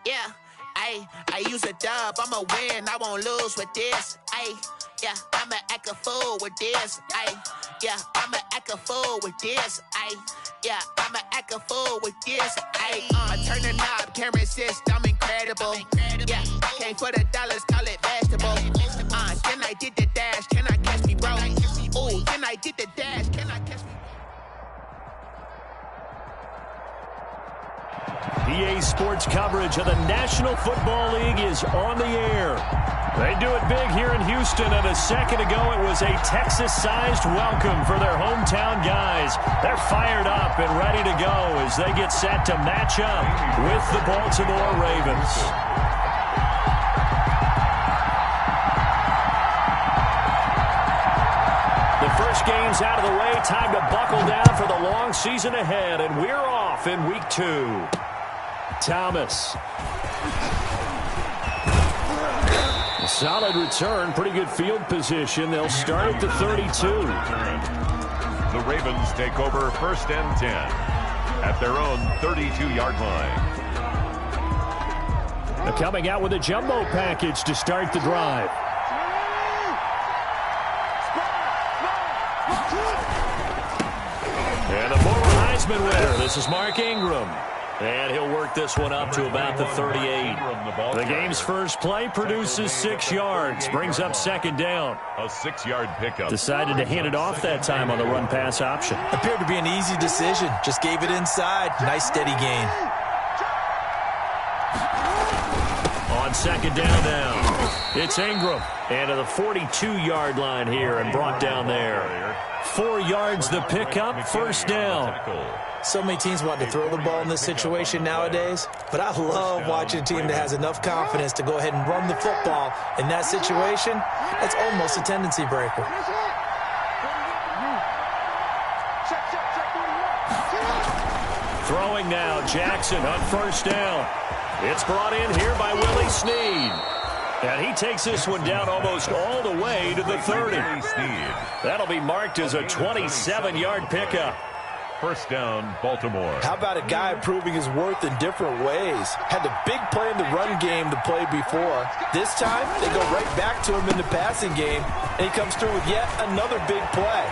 Yeah, I use a dub, I'ma win, I won't lose with this. Yeah, I'ma act a fool with this. Yeah, I'ma act a fool with this. Yeah, I'ma act a fool with this. I turn the knob, camera assist, I'm incredible. Yeah, came for the dollars, call it vegetable. Then I did the dash, can I catch me, bro? Ooh, then I did the dash, can I catch me? EA Sports coverage of the National Football League is on the air. They do it big here in Houston, and a second ago it was a Texas-sized welcome for their hometown guys. They're fired up and ready to go as they get set to match up with the Baltimore Ravens. The first game's out of the way. Time to buckle down for the long season ahead, and we're off in Week 2. Thomas. A solid return, pretty good field position. They'll start at the 32. The Ravens take over 1st and 10 at their own 32-yard line. They're coming out with a jumbo package to start the drive. And the former Heisman winner, this is Mark Ingram. And he'll work this one up to about the 38. The game's first play produces 6 yards, brings up 2nd down. A 6-yard pickup. Decided to hand it off that time on the run-pass option. Appeared to be an easy decision. Just gave it inside. Nice steady gain. On 2nd down now, it's Ingram. And to the 42-yard line here and brought down there. 4 yards the pickup, 1st down. So many teams want to throw the ball in this situation nowadays, but I love watching a team that has enough confidence to go ahead and run the football. In that situation, that's almost a tendency breaker. Throwing now, Jackson on 1st down. It's brought in here by Willie Snead. And he takes this one down almost all the way to the 30. That'll be marked as a 27-yard pickup. 1st down, Baltimore. How about a guy proving his worth in different ways? Had the big play in the run game to play before. This time, they go right back to him in the passing game, and he comes through with yet another big play.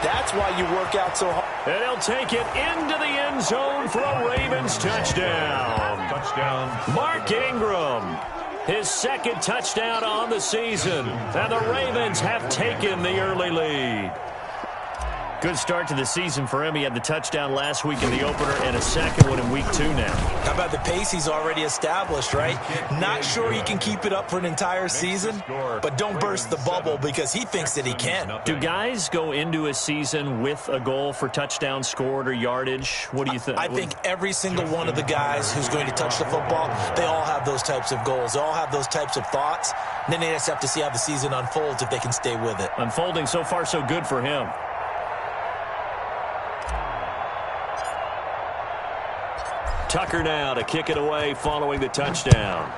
That's why you work out so hard. And he'll take it into the end zone for a Ravens touchdown. Touchdown. Mark Ingram. His 2nd touchdown on the season. And the Ravens have taken the early lead. Good start to the season for him. He had the touchdown last week in the opener and a 2nd one in Week 2 now. How about the pace he's already established, right? Not sure he can keep it up for an entire season, but don't burst the bubble because he thinks that he can. Do guys go into a season with a goal for touchdowns scored or yardage? What do you think? I think every single one of the guys who's going to touch the football, they all have those types of goals. They all have those types of thoughts. And then they just have to see how the season unfolds if they can stay with it. Unfolding so far so good for him. Tucker now to kick it away following the touchdown.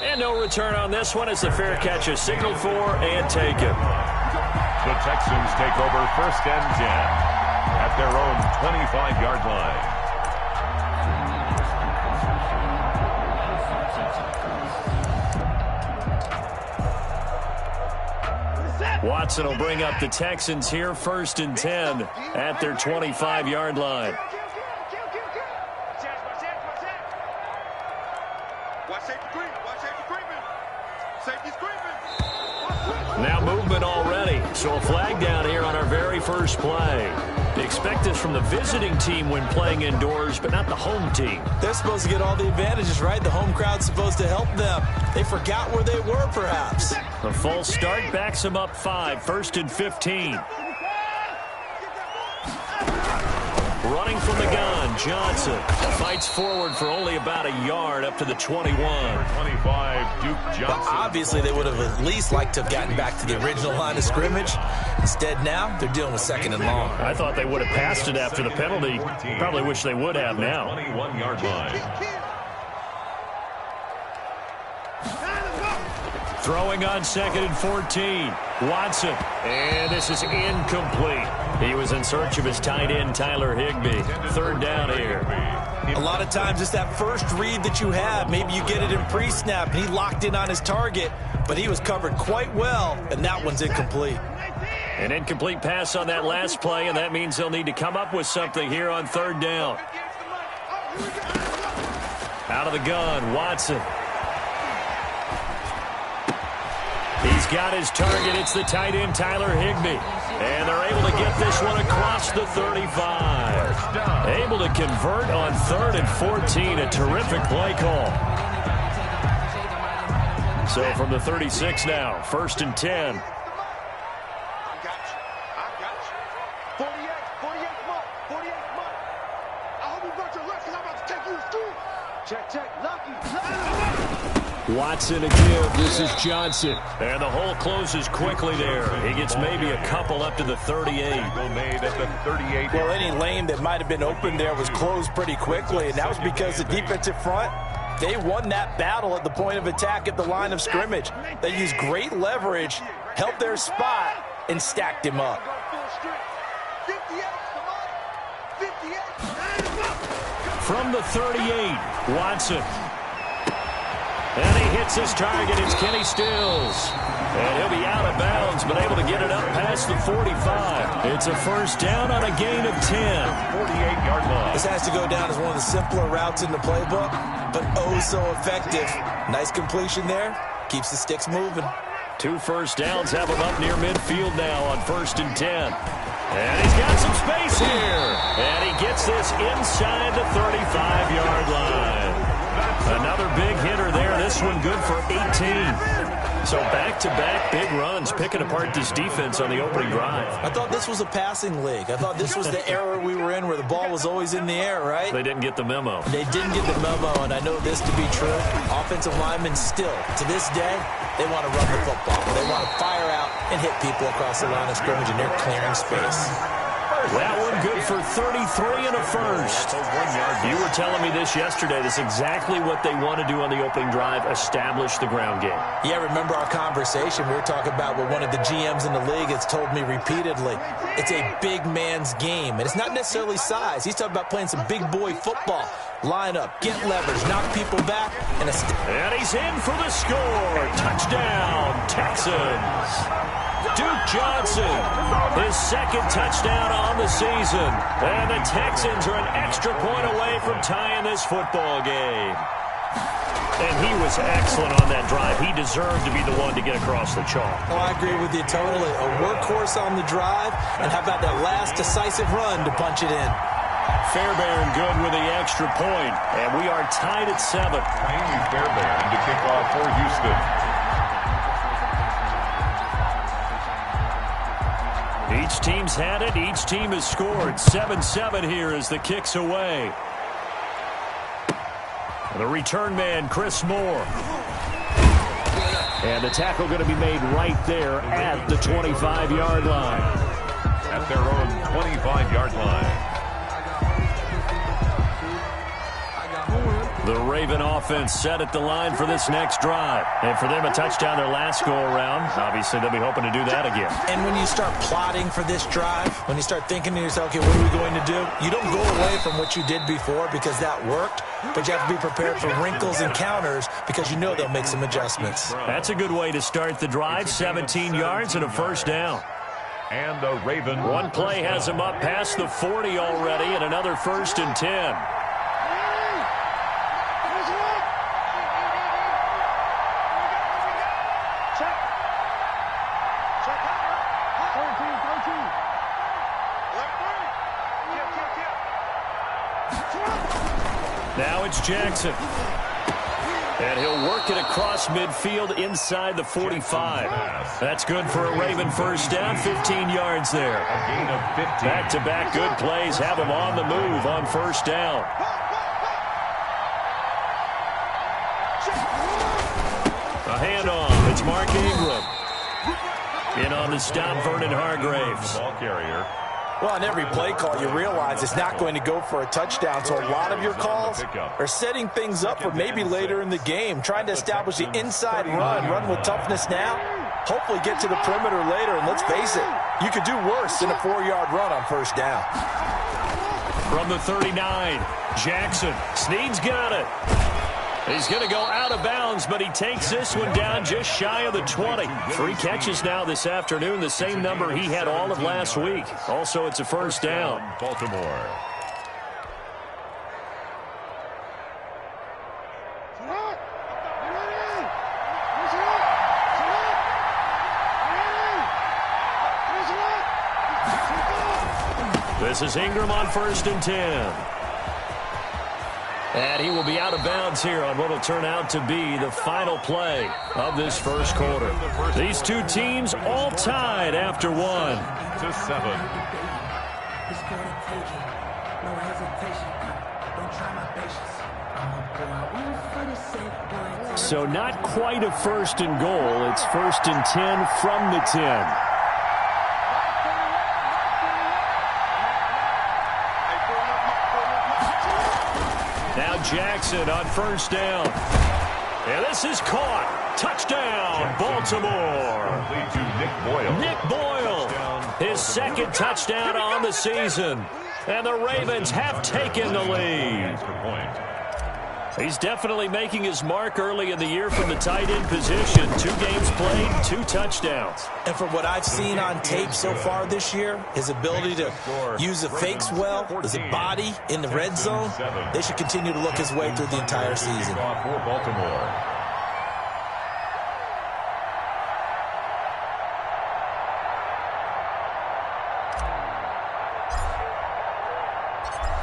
And no return on this one as the fair catch is signaled for and taken. The Texans take over 1st and 10 at their own 25-yard line. Watson will bring up the Texans here, 1st and 10 at their 25-yard line. Now movement already, so a flag down here on our very first play. They expect this from the visiting team when playing indoors, but not the home team. They're supposed to get all the advantages, right? The home crowd's supposed to help them. They forgot where they were, perhaps. A false start backs them up 5, 1st and 15. Running from the gun, Johnson fights forward for only about a yard up to the 21. 25, Duke Johnson. Well, obviously, they would have at least liked to have gotten back to the original line of scrimmage. Instead, now, they're dealing with 2nd and long. I thought they would have passed it after the penalty. Probably wish they would have now. 21-yard line. Throwing on 2nd and 14. Watson. And this is incomplete. He was in search of his tight end, Tyler Higbee. 3rd down here. A lot of times it's that first read that you have. Maybe you get it in pre-snap, and he locked in on his target, but he was covered quite well, and that one's incomplete. An incomplete pass on that last play, and that means they'll need to come up with something here on 3rd down. Out of the gun, Watson. He's got his target. It's the tight end, Tyler Higbee. And they're able to get this one across the 35. Able to convert on 3rd and 14. A terrific play call. So from the 36 now, 1st and 10. Watson again. This is Johnson. And the hole closes quickly there. He gets maybe a couple up to the 38. Made at the 38. Well, any lane that might have been open there was closed pretty quickly, and that was because the defensive front, they won that battle at the point of attack at the line of scrimmage. They used great leverage, held their spot, and stacked him up. From the 38, Watson. And he hits his target. It's Kenny Stills. And he'll be out of bounds, but able to get it up past the 45. It's a 1st down on a gain of 10. 48-yard line. This has to go down as one of the simpler routes in the playbook, but oh so effective. Nice completion there. Keeps the sticks moving. 2 first downs have him up near midfield now on 1st and 10. And he's got some space here. And he gets this inside the 35-yard line. Another big hitter there. This one good for 18. So back-to-back big runs, picking apart this defense on the opening drive. I thought this was a passing league. I thought this was the era we were in where the ball was always in the air, right? They didn't get the memo. They didn't get the memo, and I know this to be true. Offensive linemen still, to this day, they want to run the football. They want to fire out and hit people across the line of scrimmage, and they're clearing space. That one good for 33 and a 1st. You were telling me this yesterday. This is exactly what they want to do on the opening drive, establish the ground game. Yeah, remember our conversation? We were talking about what one of the GMs in the league has told me repeatedly. It's a big man's game, and it's not necessarily size. He's talking about playing some big boy football. Line up, get leverage, knock people back, and he's in for the score. Touchdown, Texans. Duke Johnson, his 2nd touchdown on the season. And the Texans are an extra point away from tying this football game. And he was excellent on that drive. He deserved to be the one to get across the chalk. Oh, I agree with you totally. A workhorse on the drive, and how about that last decisive run to punch it in? Fairbairn good with the extra point. And we are tied at 7. Amy Fairbairn to kick off for Houston. Each team's had it. Each team has scored. 7-7 here as the kick's away. The return man, Chris Moore. And the tackle going to be made right there at the 25-yard line. At their own 25-yard line. The Raven offense set at the line for this next drive. And for them, a touchdown their last go-around. Obviously, they'll be hoping to do that again. And when you start plotting for this drive, when you start thinking to yourself, okay, what are we going to do? You don't go away from what you did before because that worked, but you have to be prepared for wrinkles and counters because you know they'll make some adjustments. That's a good way to start the drive. 17 yards and a 1st down. And the Raven. One play has him up past the 40 already, and another 1st and 10. Now it's Jackson. And he'll work it across midfield inside the 45. That's good for a Raven 1st down, 15 yards there. A gain of 15. Back-to-back good plays have him on the move on 1st down. A handoff. It's Mark Ingram. In on the stop, Vernon Hargraves. Ball carrier. Well, on every play call, you realize it's not going to go for a touchdown, so a lot of your calls are setting things up for maybe later in the game, trying to establish the inside run with toughness now, hopefully get to the perimeter later, and let's face it, you could do worse than a 4-yard run on first down. From the 39, Jackson. Snead's got it. He's going to go out of bounds, but he takes this one down just shy of the 20. 3 catches now this afternoon, the same number he had all of last week. Also, it's a first down. Baltimore. This is Ingram on 1st and 10. And he will be out of bounds here on what will turn out to be the final play of this first quarter. These two teams all tied after 1. To 7. So not quite a 1st and goal. It's 1st and 10 from the 10. Now Jackson on 1st down. And this is caught. Touchdown, Baltimore. Nick Boyle, his 2nd touchdown on the season. And the Ravens have taken the lead. He's definitely making his mark early in the year from the tight end position. 2 games played, 2 touchdowns. And from what I've seen on tape so far this year, his ability to use the fakes well, his body in the red zone, they should continue to look his way through the entire season. For Baltimore.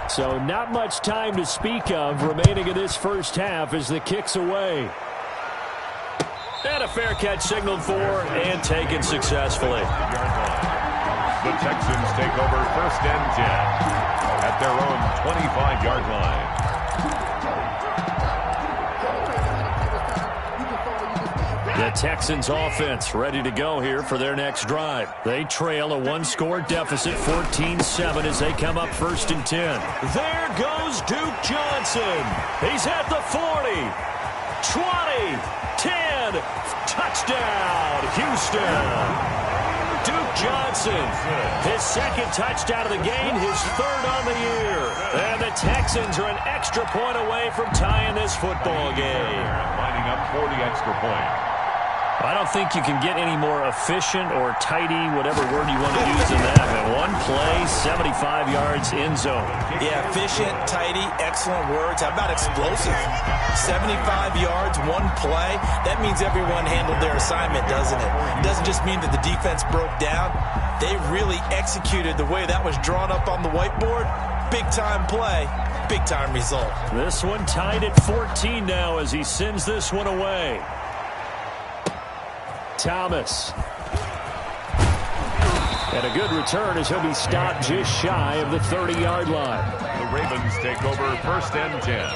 So not much time to speak of remaining in this first half as the kick's away. And a fair catch signaled for and taken successfully. The Texans take over 1st and 10 at their own 25-yard line. The Texans offense ready to go here for their next drive. They trail a 1-score deficit, 14-7, as they come up 1st and 10. There goes Duke Johnson. He's at the 40, 20, 10, touchdown, Houston. Duke Johnson, his 2nd touchdown of the game, his 3rd on the year. And the Texans are an extra point away from tying this football game. Lining up for the extra point. I don't think you can get any more efficient or tidy, whatever word you want to use in that. One play, 75 yards in zone. Yeah, efficient, tidy, excellent words. How about explosive? 75 yards, 1 play. That means everyone handled their assignment, doesn't it? It doesn't just mean that the defense broke down. They really executed the way that was drawn up on the whiteboard. Big-time play, big-time result. This one tied at 14 now as he sends this one away. Thomas. And a good return as he'll be stopped just shy of the 30-yard line. The Ravens take over 1st and 10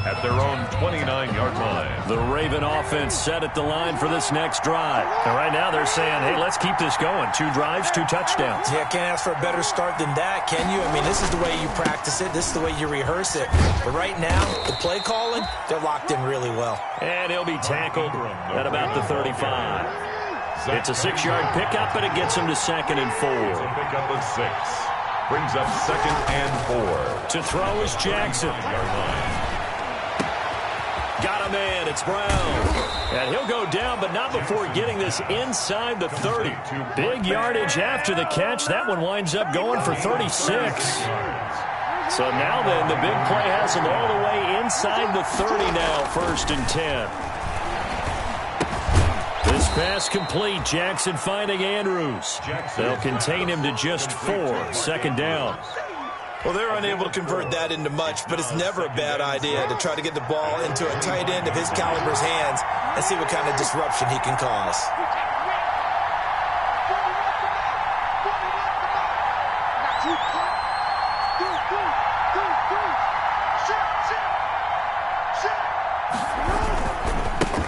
at their own 29-yard line. The Raven offense set at the line for this next drive. And right now they're saying, hey, let's keep this going. 2 drives, 2 touchdowns. Yeah, can't ask for a better start than that, can you? I mean, this is the way you practice it. This is the way you rehearse it. But right now, the play calling, they're locked in really well. And he'll be tackled at about the 35. It's a 6-yard pickup, and it gets him to 2nd and 4. It's a pickup of 6. Brings up 2nd and 4. To throw is Jackson. Got a man. It's Brown. And he'll go down, but not before getting this inside the 30. Big yardage after the catch. That one winds up going for 36. So now then, the big play has him all the way inside the 30 now, 1st and 10. This pass complete. Jackson finding Andrews. They'll contain him to just 4. 2nd down. Well, they're unable to convert that into much, but it's never a bad idea to try to get the ball into a tight end of his caliber's hands and see what kind of disruption he can cause.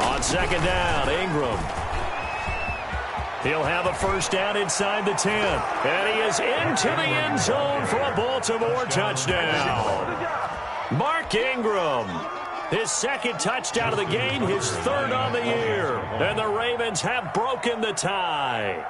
On 2nd down, Ingram. He'll have a first down inside the 10. And he is into the end zone for a Baltimore touchdown. Mark Ingram, his second touchdown of the game, his third on the year. And the Ravens have broken the tie.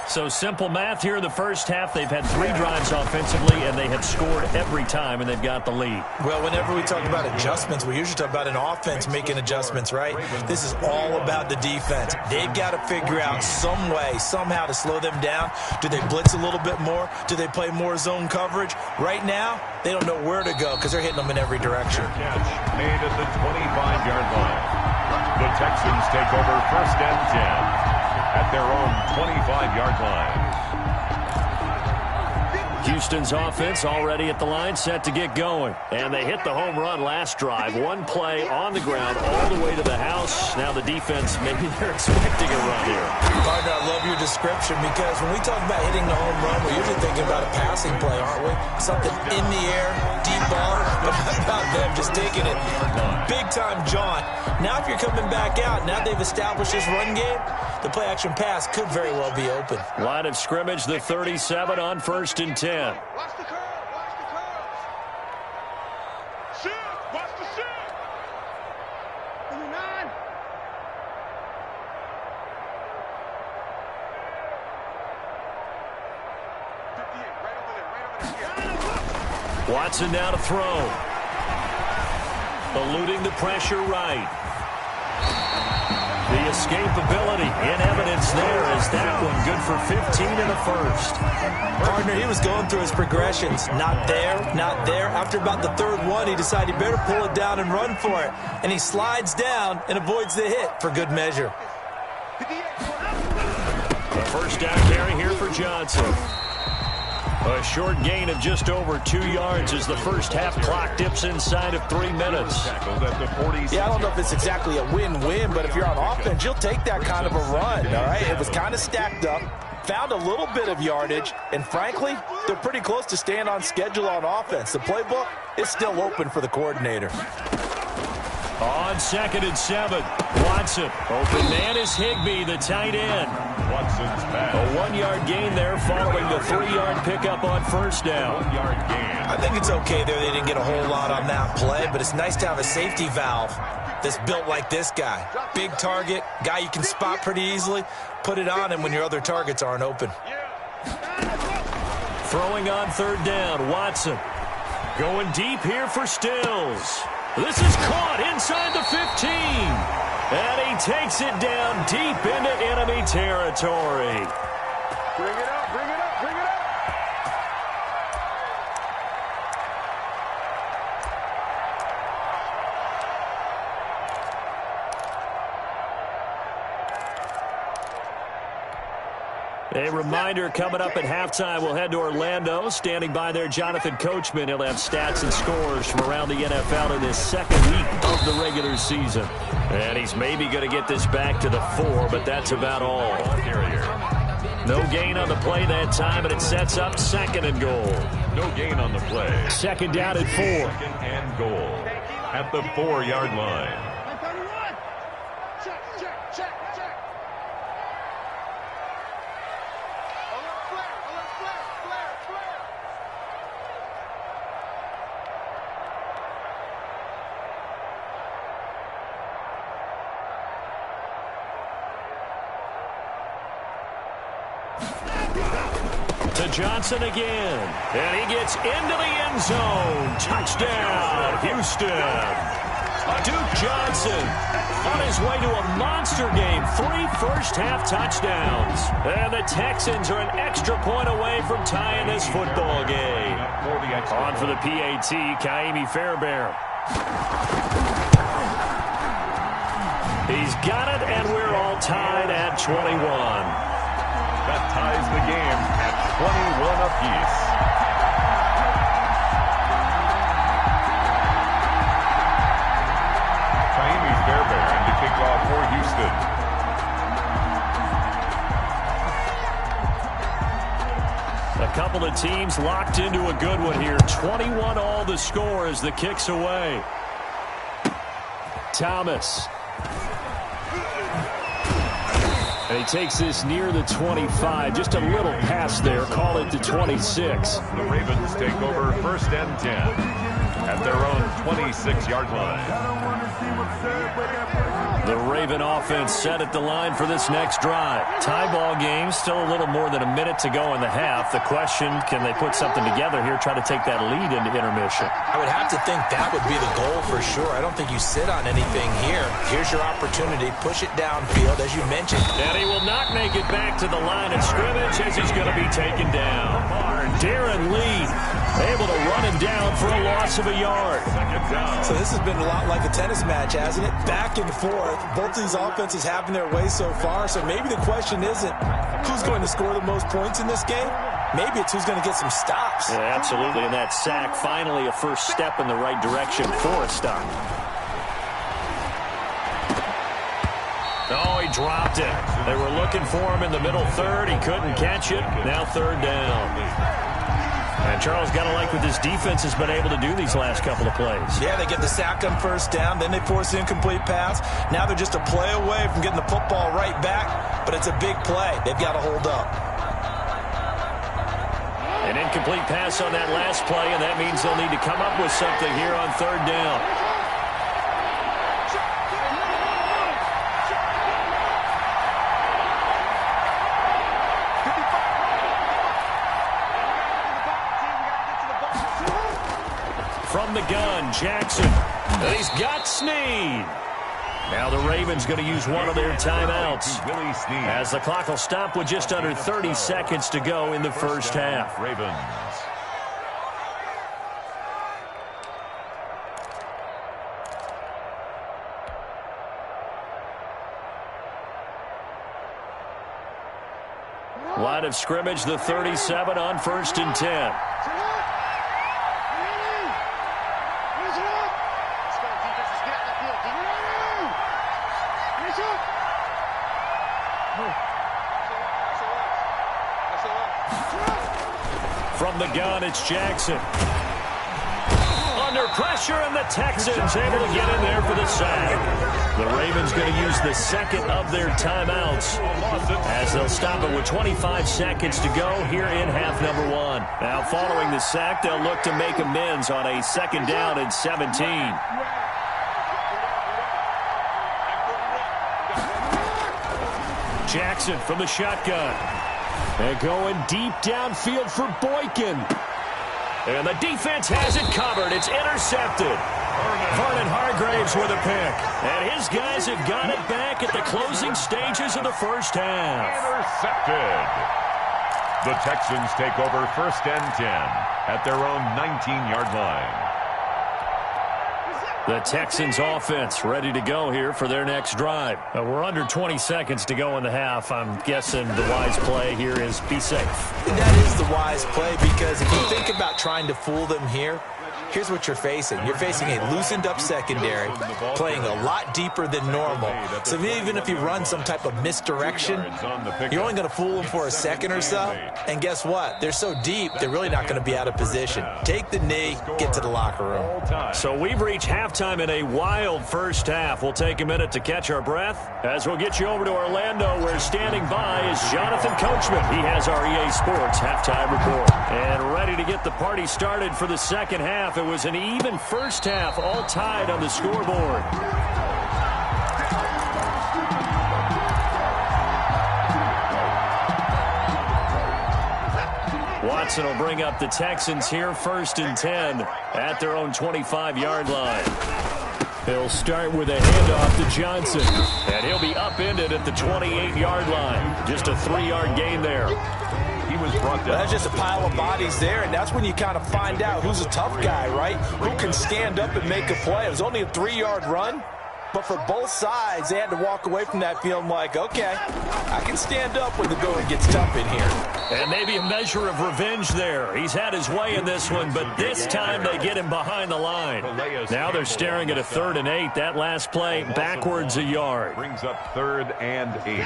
So simple math here in the first half. They've had 3 drives offensively, and they have scored every time, and they've got the lead. Well, whenever we talk about adjustments, we usually talk about an offense making adjustments, right? This is all about the defense. They've got to figure out some way, somehow to slow them down. Do they blitz a little bit more? Do they play more zone coverage? Right now, they don't know where to go because they're hitting them in every direction. Catch made at the 25-yard line. The Texans take over first and 10. At their own 25-yard line. Houston's offense already at the line, set to get going. And they hit the home run last drive. One play on the ground all the way to the house. Now the defense, maybe they're expecting a run here. Partner, I love your description because when we talk about hitting the home run, we're usually thinking about a passing play, aren't we? Something in the air, deep ball, but how about them just taking it big-time jaunt. Now if you're coming back out, now they've established this run game, the play-action pass could very well be open. Line of scrimmage, the 37 on first and 10. Watch the curve. Watch the curve. Shoot. Watch the shoot. 9. Watson now to throw. Eluding the pressure right. The escapability in evidence there as that one good for 15 in the first. Partner, he was going through his progressions. Not there, not there. After about the third one, he decided he better pull it down and run for it. And he slides down and avoids the hit for good measure. A first down carry here for Johnson. A short gain of just over 2 yards as the first half clock dips inside of 3 minutes. Yeah, I don't know if it's exactly a win-win, but if you're on offense, you'll take that kind of a run, all right? It was kind of stacked up, found a little bit of yardage, and frankly, they're pretty close to staying on schedule on offense. The playbook is still open for the coordinator. On 2nd and 7, Watson. Open man is Higbee, the tight end. Watson's back. A 1-yard gain there following the 3-yard pickup on first down. 1-yard gain. I think it's okay there. They didn't get a whole lot on that play, but it's nice to have a safety valve that's built like this guy. Big target, guy you can spot pretty easily. Put it on him when your other targets aren't open. Throwing on 3rd down, Watson. Going deep here for Stills. This is caught inside the 15. And he takes it down deep into enemy territory. Bring it up, bring it up, bring it up. A reminder coming up at halftime, we'll head to Orlando. Standing by there, Jonathan Coachman. He'll have stats and scores from around the NFL in this second week of the regular season. And he's maybe going to get this back to the 4, but that's about all. No gain on the play that time, and it sets up 2nd and goal. No gain on the play. 2nd down at 4. 2nd and goal at the 4-yard line. Check, check, check, check. Alert flare, flare, flare. To Johnson again. And he gets into the end zone. Touchdown, Houston. Duke Johnson on his way to a monster game. 3 first-half touchdowns. And the Texans are an extra point away from tying this football game. On for the PAT, Kaimi Fairbairn. He's got it, and we're all tied at 21. That ties the game at 21 apiece. Kaimi Fairbairn to kick off for Houston. A couple of teams locked into a good one here. 21 all the score as the kick's away. And he takes this near the 25. Just a little pass there. Call it the 26. The Ravens take over 1st and 10 at their own 26-yard line. The Raven offense set at the line for this next drive. Tie ball game, still a little more than a minute to go in the half. The question, can they put something together here, try to take that lead into intermission? I would have to think that would be the goal for sure. I don't think you sit on anything here. Here's your opportunity. Push it downfield, as you mentioned. And he will not make it back to the line of scrimmage as he's going to be taken down. Darren Lee able to run him down for a loss of a yard. So this has been a lot like a tennis match, hasn't it? Back and forth. Both of these offenses having their way so far. So maybe the question isn't who's going to score the most points in this game. Maybe it's who's going to get some stops. Yeah, absolutely. And that sack, finally a first step in the right direction for a stop. Oh, he dropped it. They were looking for him in the middle third. He couldn't catch it. Now 3rd down. And Charles, got to like what this defense has been able to do these last couple of plays. Yeah, they get the sack on 1st down, then they force the incomplete pass. Now they're just a play away from getting the football right back, but it's a big play. They've got to hold up. An incomplete pass on that last play, and that means they'll need to come up with something here on 3rd down. From the gun, Jackson. And he's got Snead. Now the Ravens going to use one of their timeouts as the clock will stop with just under 30 seconds to go in the first half. Ravens. Line of scrimmage, the 37 on 1st and 10. From the gun, it's Jackson. Under pressure, and the Texans able to get in there for the sack. The Ravens going to use the second of their timeouts as they'll stop it with 25 seconds to go here in half number 1. Now, following the sack, they'll look to make amends on a 2nd down and 17. Jackson from the shotgun. And going deep downfield for Boykin. And the defense has it covered. It's intercepted. Vernon Hargraves with a pick. And his guys have got it back at the closing stages of the first half. Intercepted. The Texans take over 1st and 10 at their own 19-yard line. The Texans offense ready to go here for their next drive. We're under 20 seconds to go in the half. I'm guessing the wise play here is be safe. That is the wise play, because if you think about trying to fool them here, here's what you're facing. You're facing a loosened-up secondary, playing a lot deeper than normal. So even if you run some type of misdirection, you're only going to fool them for a second or so. And guess what? They're so deep, they're really not going to be out of position. Take the knee, get to the locker room. So we've reached halftime in a wild first half. We'll take a minute to catch our breath as we'll get you over to Orlando, where standing by is Jonathan Coachman. He has our EA Sports halftime report. And ready to get the party started for the second half. It was an even first half, all tied on the scoreboard. Watson will bring up the Texans here, 1st and 10 at their own 25-yard line. He'll start with a handoff to Johnson, and he'll be upended at the 28-yard line. Just a 3-yard gain there. He was brought down. That's just a pile of bodies there, and that's when you kind of find out who's a tough guy, right? Who can stand up and make a play. It was only a 3-yard run, but for both sides, they had to walk away from that feeling like, okay, I can stand up when the going gets tough in here. And maybe a measure of revenge there. He's had his way in this one, but this time they get him behind the line. Now they're staring at a 3rd and 8. That last play backwards a yard. Brings up 3rd and 8.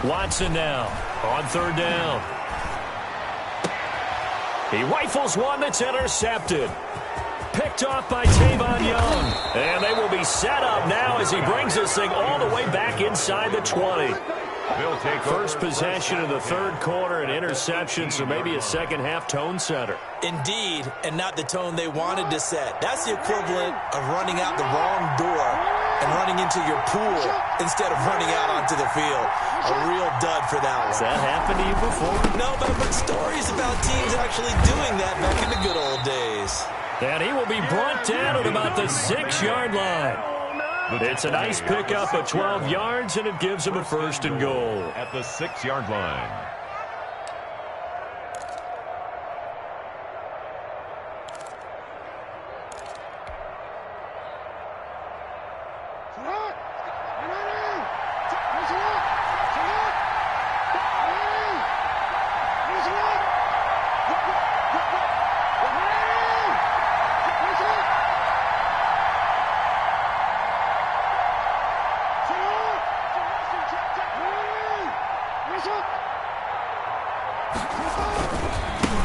Watson now on 3rd down. He rifles one that's intercepted. Picked off by Tavon Young. And they will be set up now as he brings this thing all the way back inside the 20. They'll take First possession of the third quarter, an interception, so maybe a second-half tone setter. Indeed, and not the tone they wanted to set. That's the equivalent of running out the wrong door and running into your pool instead of running out onto the field. A real dud for that one. Has that happened to you before? No, but I've heard stories about teams actually doing that back in the good old days. And he will be brought down at about the 6-yard line. It's a nice pickup of 12 yards, and it gives him a first and goal. At the 6-yard line.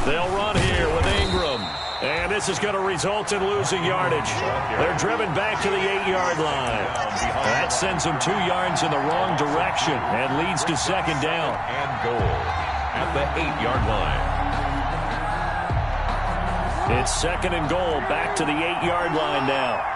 They'll run here with Ingram. And this is going to result in losing yardage. They're driven back to the 8-yard line. That sends them 2 yards in the wrong direction and leads to second down. And goal at the 8-yard line. It's second and goal, back to the 8-yard line now.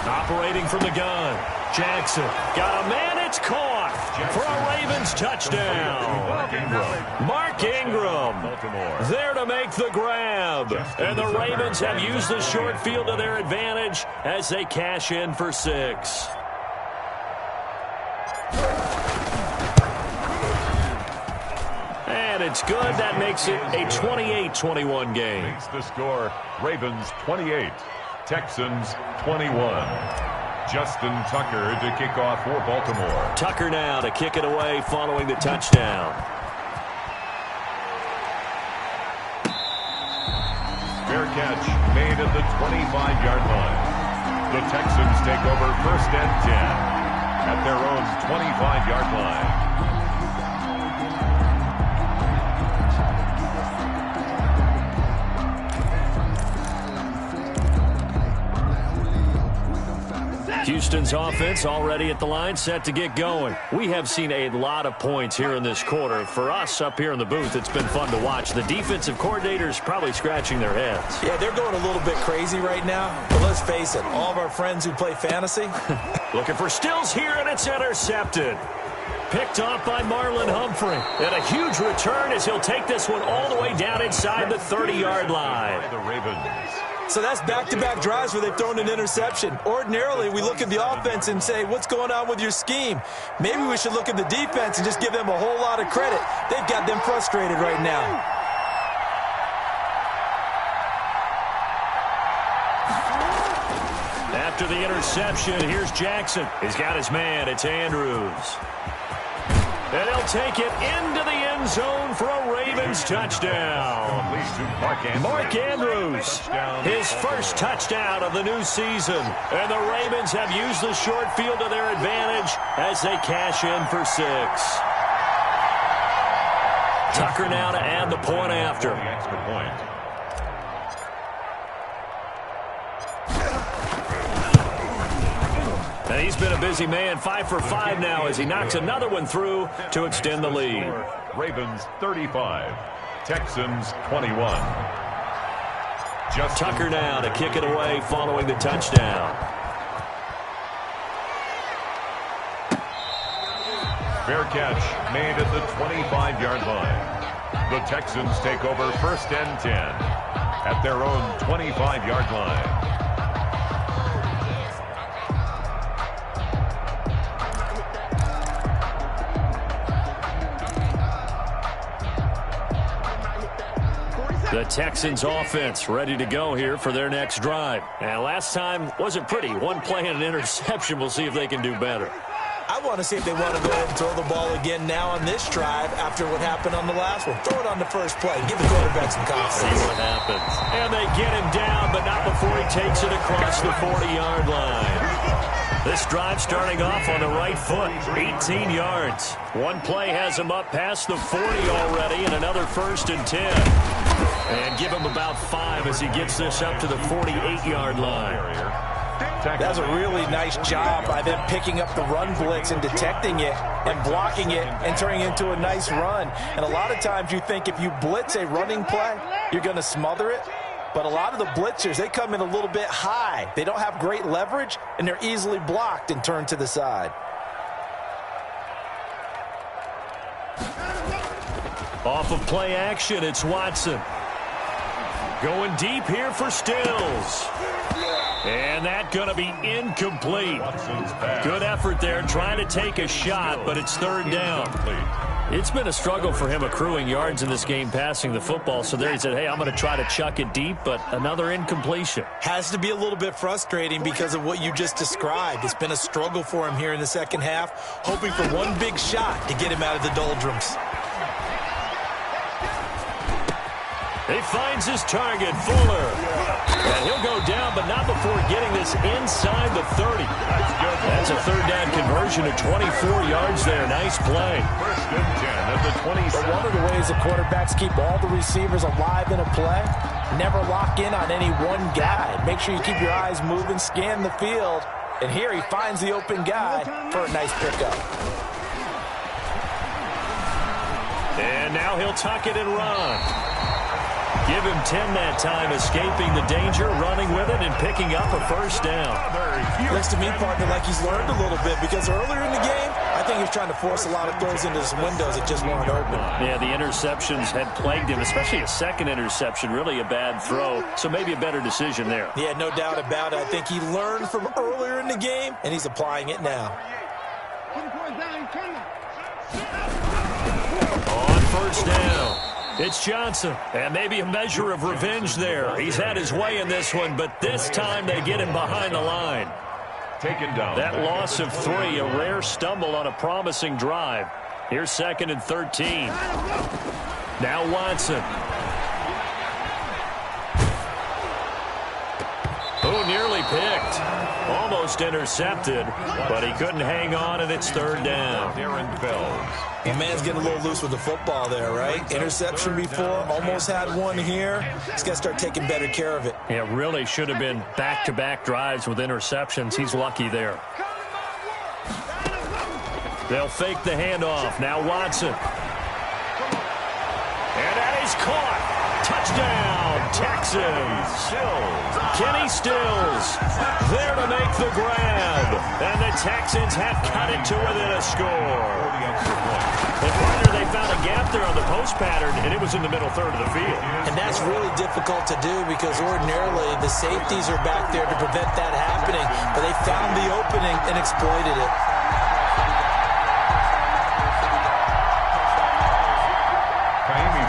Operating from the gun. Jackson got a man. It's caught for a Ravens touchdown. Mark Ingram there to make the grab. And the Ravens have used the short field to their advantage as they cash in for 6. And it's good. That makes it a 28-21 game. Makes the score Ravens 28. Texans 21. Justin Tucker to kick off for Baltimore. Tucker now to kick it away following the touchdown. Fair catch made at the 25-yard line. The Texans take over first and 10 at their own 25-yard line. Houston's offense already at the line, set to get going. We have seen a lot of points here in this quarter. For us up here in the booth, it's been fun to watch. The defensive coordinators probably scratching their heads. Yeah, they're going a little bit crazy right now. But let's face it, all of our friends who play fantasy. Looking for Stills here, and it's intercepted. Picked off by Marlon Humphrey. And a huge return as he'll take this one all the way down inside the 30-yard line. The Ravens. So that's back-to-back drives where they've thrown an interception. Ordinarily, we look at the offense and say, what's going on with your scheme? Maybe we should look at the defense and just give them a whole lot of credit. They've got them frustrated right now. After the interception, here's Jackson. He's got his man. It's Andrews. And he'll take it into the end zone for a Ravens touchdown. Mark Andrews, his first touchdown of the new season. And the Ravens have used the short field to their advantage as they cash in for 6. Tucker now to add the point after. The extra point. And he's been a busy man, 5 for 5 now as he knocks another one through to extend the lead. Ravens 35, Texans 21. Tucker now to kick it away following the touchdown. Fair catch made at the 25-yard line. The Texans take over first and 10 at their own 25-yard line. The Texans offense ready to go here for their next drive. And last time wasn't pretty. One play and an interception. We'll see if they can do better. I want to see if they want to go ahead and throw the ball again now on this drive after what happened on the last one. Throw it on the first play. Give the quarterback some confidence. See what happens. And they get him down, but not before he takes it across the 40-yard line. This drive starting off on the right foot, 18 yards. One play has him up past the 40 already, and another 1st and 10. And give him about 5 as he gets this up to the 48-yard line. That's a really nice job by them picking up the run blitz and detecting it and blocking it and turning it into a nice run. And a lot of times you think if you blitz a running play, you're going to smother it. But a lot of the blitzers, they come in a little bit high. They don't have great leverage, and they're easily blocked and turned to the side. Off of play action, it's Watson. Going deep here for Stills. And that's going to be incomplete. Good effort there, trying to take a shot, but it's 3rd down. It's been a struggle for him accruing yards in this game passing the football. So there he said, hey, I'm going to try to chuck it deep, but another incompletion. Has to be a little bit frustrating because of what you just described. It's been a struggle for him here in the second half, hoping for one big shot to get him out of the doldrums. He finds his target, Fuller. And he'll go down, but not before getting this inside the 30. That's a 3rd down conversion of 24 yards there. Nice play. 1st and 10 at the 27. But one of the ways the quarterbacks keep all the receivers alive in a play, never lock in on any one guy. Make sure you keep your eyes moving, scan the field. And here he finds the open guy for a nice pickup. And now he'll tuck it and run. Give him 10 that time, escaping the danger, running with it, and picking up a 1st down. Looks to me, partner, like he's learned a little bit because earlier in the game, I think he was trying to force a lot of throws into some windows that just weren't open. Yeah, the interceptions had plagued him, especially a second interception, really a bad throw, so maybe a better decision there. Yeah, no doubt about it. I think he learned from earlier in the game, and he's applying it now. On 1st down. It's Johnson, and maybe a measure of revenge there. He's had his way in this one, but this time they get him behind the line. Taken down. That loss of 3, a rare stumble on a promising drive. Here's 2nd and 13. Now Watson. Oh, nearly picked. Almost intercepted, but he couldn't hang on, and it's 3rd down. Darren Fells. The man's getting a little loose with the football there, right? Interception before, almost had one here. He's got to start taking better care of it. Yeah, really should have been back-to-back drives with interceptions. He's lucky there. They'll fake the handoff. Now Watson. And that is caught. Touchdown, Texans. Kenny Stills there to make the grab. And the Texans have cut it to within a score. And partner, they found a gap there on the post pattern, and it was in the middle 3rd of the field. And that's really difficult to do because ordinarily the safeties are back there to prevent that happening. But they found the opening and exploited it.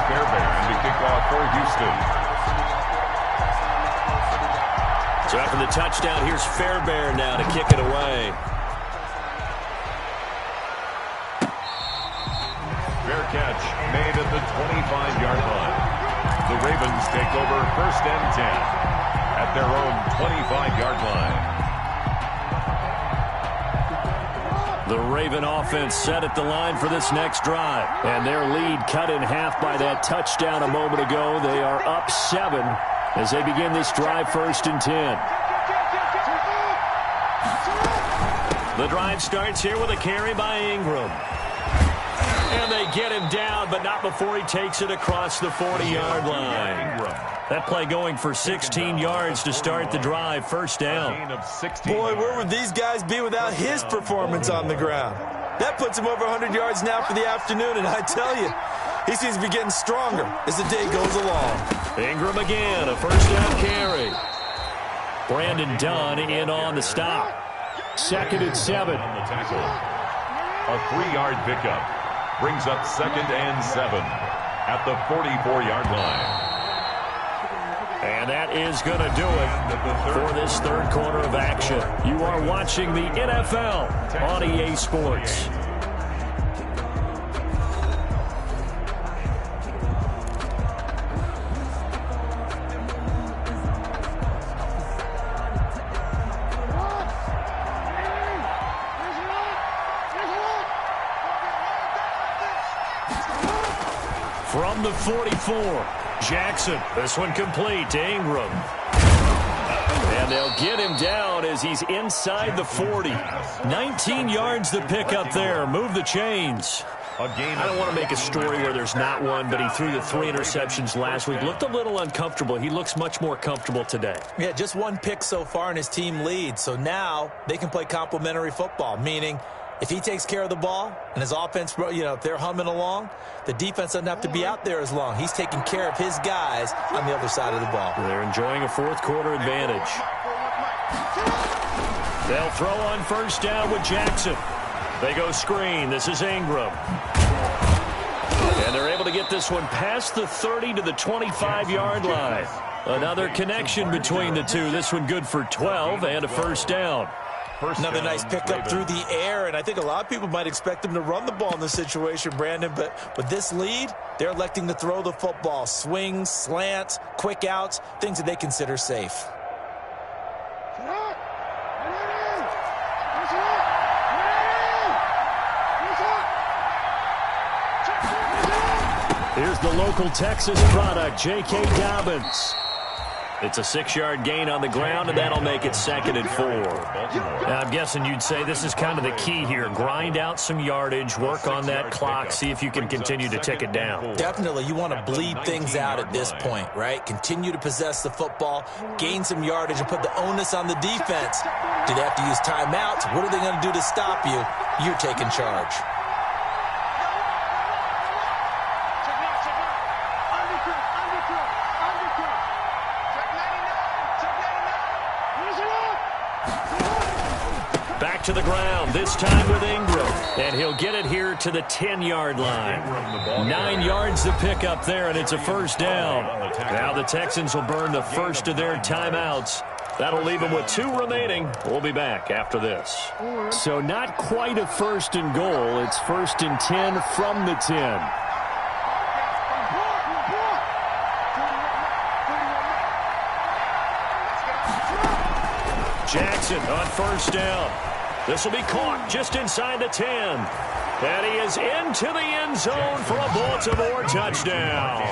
Fairbairn to kick off for Houston. So after the touchdown, here's Fairbairn now to kick it away. Fair catch made at the 25-yard line. The Ravens take over 1st and 10 at their own 25-yard line. The Raven offense set at the line for this next drive. And their lead cut in half by that touchdown a moment ago. They are up 7 as they begin this drive 1st and 10. The drive starts here with a carry by Ingram. And they get him down, but not before he takes it across the 40-yard line. That play going for 16 yards to start the drive, 1st down. Boy, where would these guys be without his performance on the ground? That puts him over 100 yards now for the afternoon, and I tell you, he seems to be getting stronger as the day goes along. Ingram again, a 1st down carry. Brandon Dunn in on the stop. 2nd and 7. A 3-yard pickup brings up 2nd and 7 at the 44-yard line. And that is going to do it for this third quarter of action. You are watching the NFL on EA Sports. From the 44, Jackson. This one complete to Ingram. And they'll get him down as he's inside the 40. 19 yards to pick up there. Move the chains. I don't want to make a story where there's not one, but he threw the 3 interceptions last week. Looked a little uncomfortable. He looks much more comfortable today. Yeah, just 1 pick so far and his team leads. So now they can play complementary football, meaning if he takes care of the ball and his offense, if they're humming along, the defense doesn't have to be out there as long. He's taking care of his guys on the other side of the ball. They're enjoying a fourth quarter advantage. They'll throw on first down with Jackson. They go screen. This is Ingram. And they're able to get this one past the 30 to the 25-yard line. Another connection between the two. This one good for 12 and a first down. Another nice pickup through the air, and I think a lot of people might expect him to run the ball in this situation, Brandon, but with this lead, they're electing to throw the football. Swings, slants, quick outs, things that they consider safe. Here's the local Texas product, J.K. Dobbins. It's a 6-yard gain on the ground, and that'll make it 2nd and 4. Now, I'm guessing you'd say this is kind of the key here. Grind out some yardage, work on that clock, see if you can continue to tick it down. Definitely. You want to bleed things out at this point, right? Continue to possess the football, gain some yardage, and put the onus on the defense. Do they have to use timeouts? What are they going to do to stop you? You're taking charge. Back to the ground, this time with Ingram. And he'll get it here to the 10-yard line. 9 yards to pick up there, and it's a first down. Now the Texans will burn the first of their timeouts. That'll leave them with 2 remaining. We'll be back after this. So not quite a first and goal. It's 1st and 10 from the 10. Jackson on first down. This will be caught just inside the 10. And he is into the end zone for a Baltimore touchdown.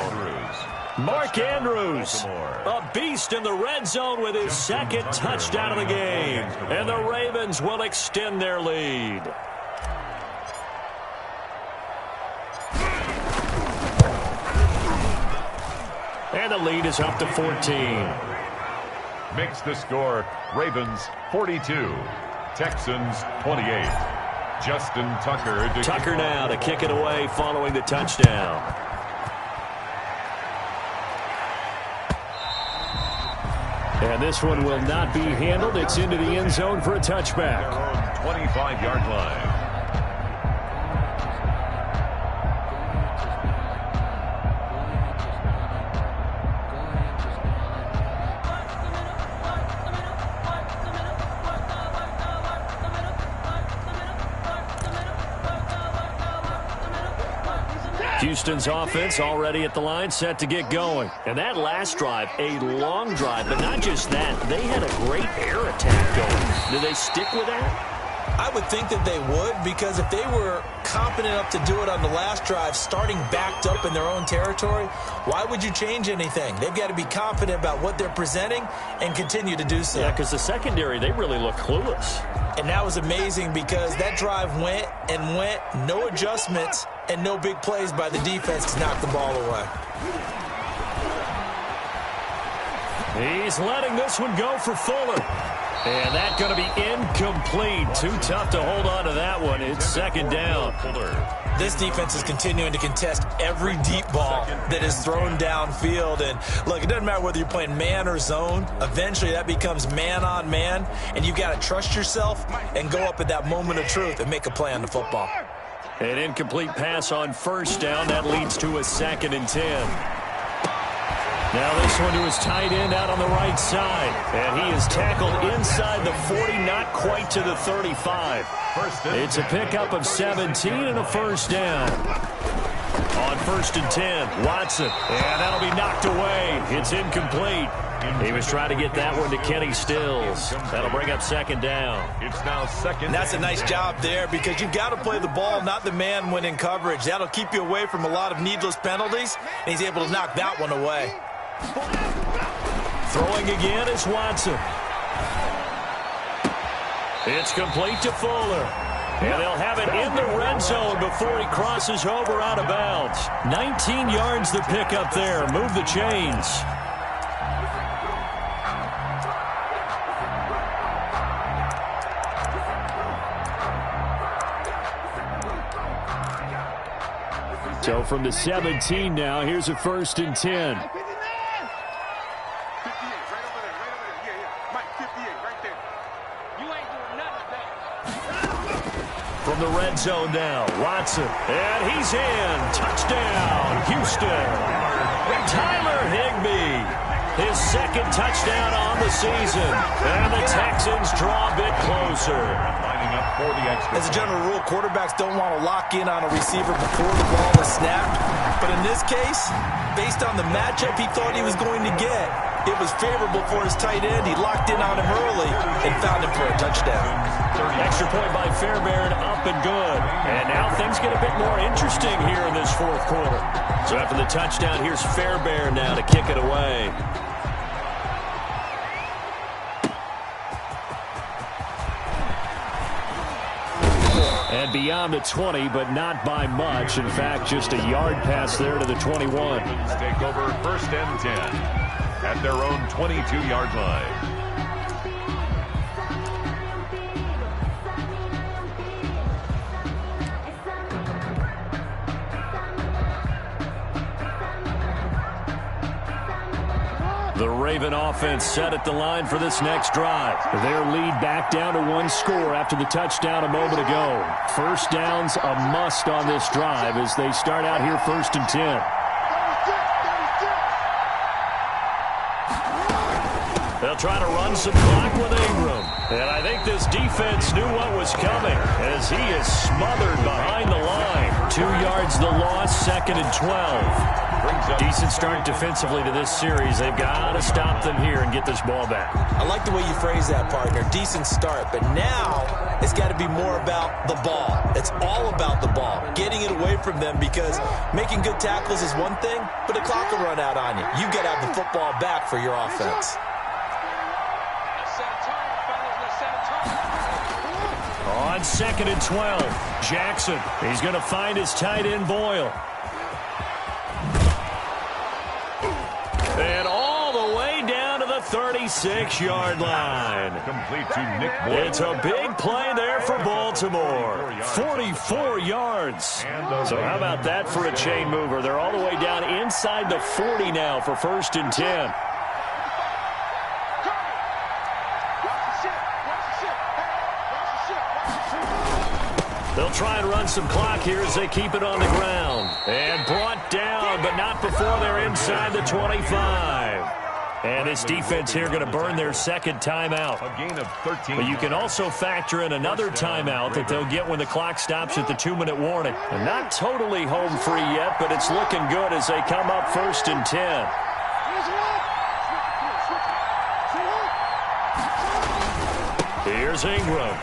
Mark Andrews, a beast in the red zone with his 2nd touchdown of the game. And the Ravens will extend their lead. And the lead is up to 14. Makes the score Ravens 42, Texans 28. Justin Tucker. Tucker now to kick it away following the touchdown. And this one will not be handled. It's into the end zone for a touchback. 25-yard line. Houston's offense already at the line, set to get going. And that last drive, a long drive, but not just that. They had a great air attack going. Do they stick with that? I would think that they would, because if they were competent enough to do it on the last drive, starting backed up in their own territory, why would you change anything? They've got to be confident about what they're presenting and continue to do so. Yeah, because the secondary, they really look clueless. And that was amazing because that drive went and went, no adjustments, and no big plays by the defense to knock the ball away. He's letting this one go for Fuller. And that's going to be incomplete. Too tough to hold on to that one. It's 2nd down. This defense is continuing to contest every deep ball that is thrown downfield. And, look, it doesn't matter whether you're playing man or zone. Eventually, that becomes man-on-man. And you've got to trust yourself and go up at that moment of truth and make a play on the football. An incomplete pass on first down. That leads to a 2nd and 10. Now this one to his tight end out on the right side. And he is tackled inside the 40, not quite to the 35. It's a pickup of 17 and a first down. On 1st and 10, Watson. And that'll be knocked away. It's incomplete. He was trying to get that one to Kenny Stills. That'll bring up 2nd down. It's now 2nd. And that's a nice job there because you've got to play the ball, not the man when in coverage. That'll keep you away from a lot of needless penalties, and he's able to knock that one away. Throwing again is Watson. It's complete to Fuller. And they'll have it in the red zone before he crosses over out of bounds. 19 yards the pickup there. Move the chains. So from the 17 now, here's a 1st and 10. 58, right over there. Yeah. Mike, 58, right there. You ain't doing nothing today. From the red zone now, Watson. And he's in. Touchdown, Houston. Tyler Higbee. His 2nd touchdown on the season. And the Texans draw a bit closer. Lining up for the extra. As a general rule, quarterbacks don't want to lock in on a receiver before the ball is snapped. But in this case, based on the matchup he thought he was going to get, it was favorable for his tight end. He locked in on him early and found him for a touchdown. Extra point by Fairbairn, up and good. And now things get a bit more interesting here in this 4th quarter. So after the touchdown, here's Fairbairn now to kick it away. And beyond the 20, but not by much. In fact, just a yard pass there to the 21. Take over 1st and 10 at their own 22-yard line. The Raven offense set at the line for this next drive. Their lead back down to 1 score after the touchdown a moment ago. First down's a must on this drive as they start out here 1st and 10. They'll try to run some clock with Ingram. And I think this defense knew what was coming as he is smothered behind the line. 2 yards the loss, 2nd and 12. Decent start defensively to this series. They've got to stop them here and get this ball back. I like the way you phrase that, partner. Decent start, but now it's got to be more about the ball. It's all about the ball, getting it away from them because making good tackles is one thing, but the clock will run out on you. You've got to have the football back for your offense. On 2nd and 12, Jackson. He's going to find his tight end, Boyle. And all the way down to the 36-yard line. Complete to Nick Boyle. It's a big play there for Baltimore. 44 yards. So how about that for a chain mover? They're all the way down inside the 40 now for 1st and 10. They'll try and run some clock here as they keep it on the ground. And brought down, but not before they're inside the 25. And this defense here going to burn their 2nd timeout. A gain of 13. But you can also factor in another timeout that they'll get when the clock stops at the 2-minute warning. And not totally home free yet, but it's looking good as they come up 1st and 10. Here's Ingram.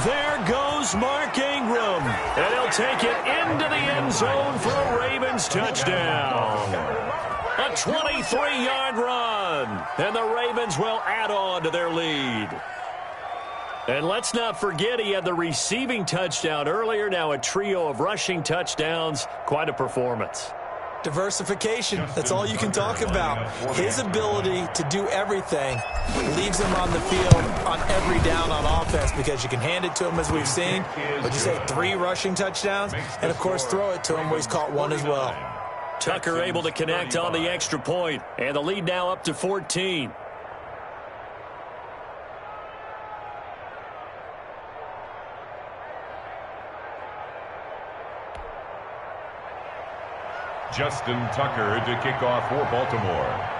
There goes Mark Ingram. And he'll take it into the end zone for a Ravens touchdown. A 23-yard run. And the Ravens will add on to their lead. And let's not forget he had the receiving touchdown earlier. Now a trio of rushing touchdowns. Quite a performance. Diversification, that's all you can talk about. His ability to do everything leaves him on the field on every down on offense because you can hand it to him as we've seen. But you say 3 rushing touchdowns, and of course throw it to him where he's caught 1 as well. Tucker able to connect on the extra point, and the lead now up to 14. Justin Tucker to kick off for Baltimore.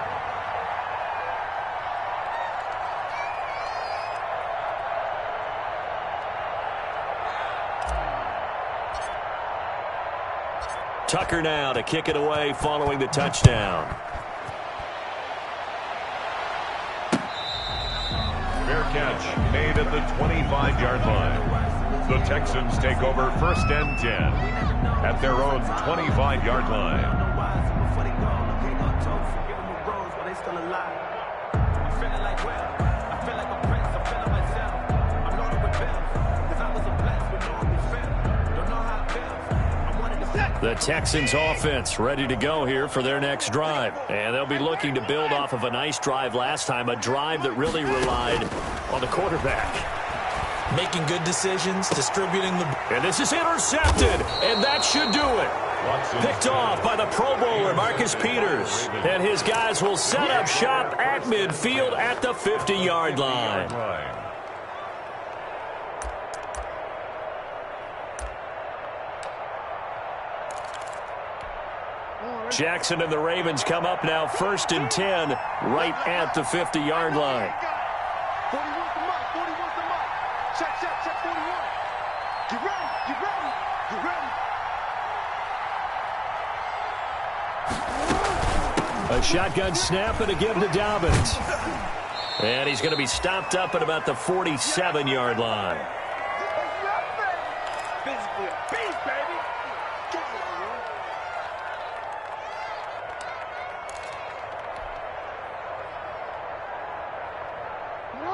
Tucker now to kick it away following the touchdown. Fair catch made at the 25-yard line. The Texans take over 1st and 10 at their own 25-yard line. The Texans offense ready to go here for their next drive. And they'll be looking to build off of a nice drive last time, a drive that really relied on the quarterback. Making good decisions, distributing the... And this is intercepted, and that should do it. Picked off by the Pro Bowler, Marcus Peters. And his guys will set up shop at midfield at the 50-yard line. Jackson and the Ravens come up now 1st and 10 right at the 50-yard line. 41 the mark, 41 the mark. Check 41. Get ready, get ready, get ready. A shotgun snap and a give to Dobbins. And he's going to be stopped up at about the 47-yard line. Physically a beast, baby.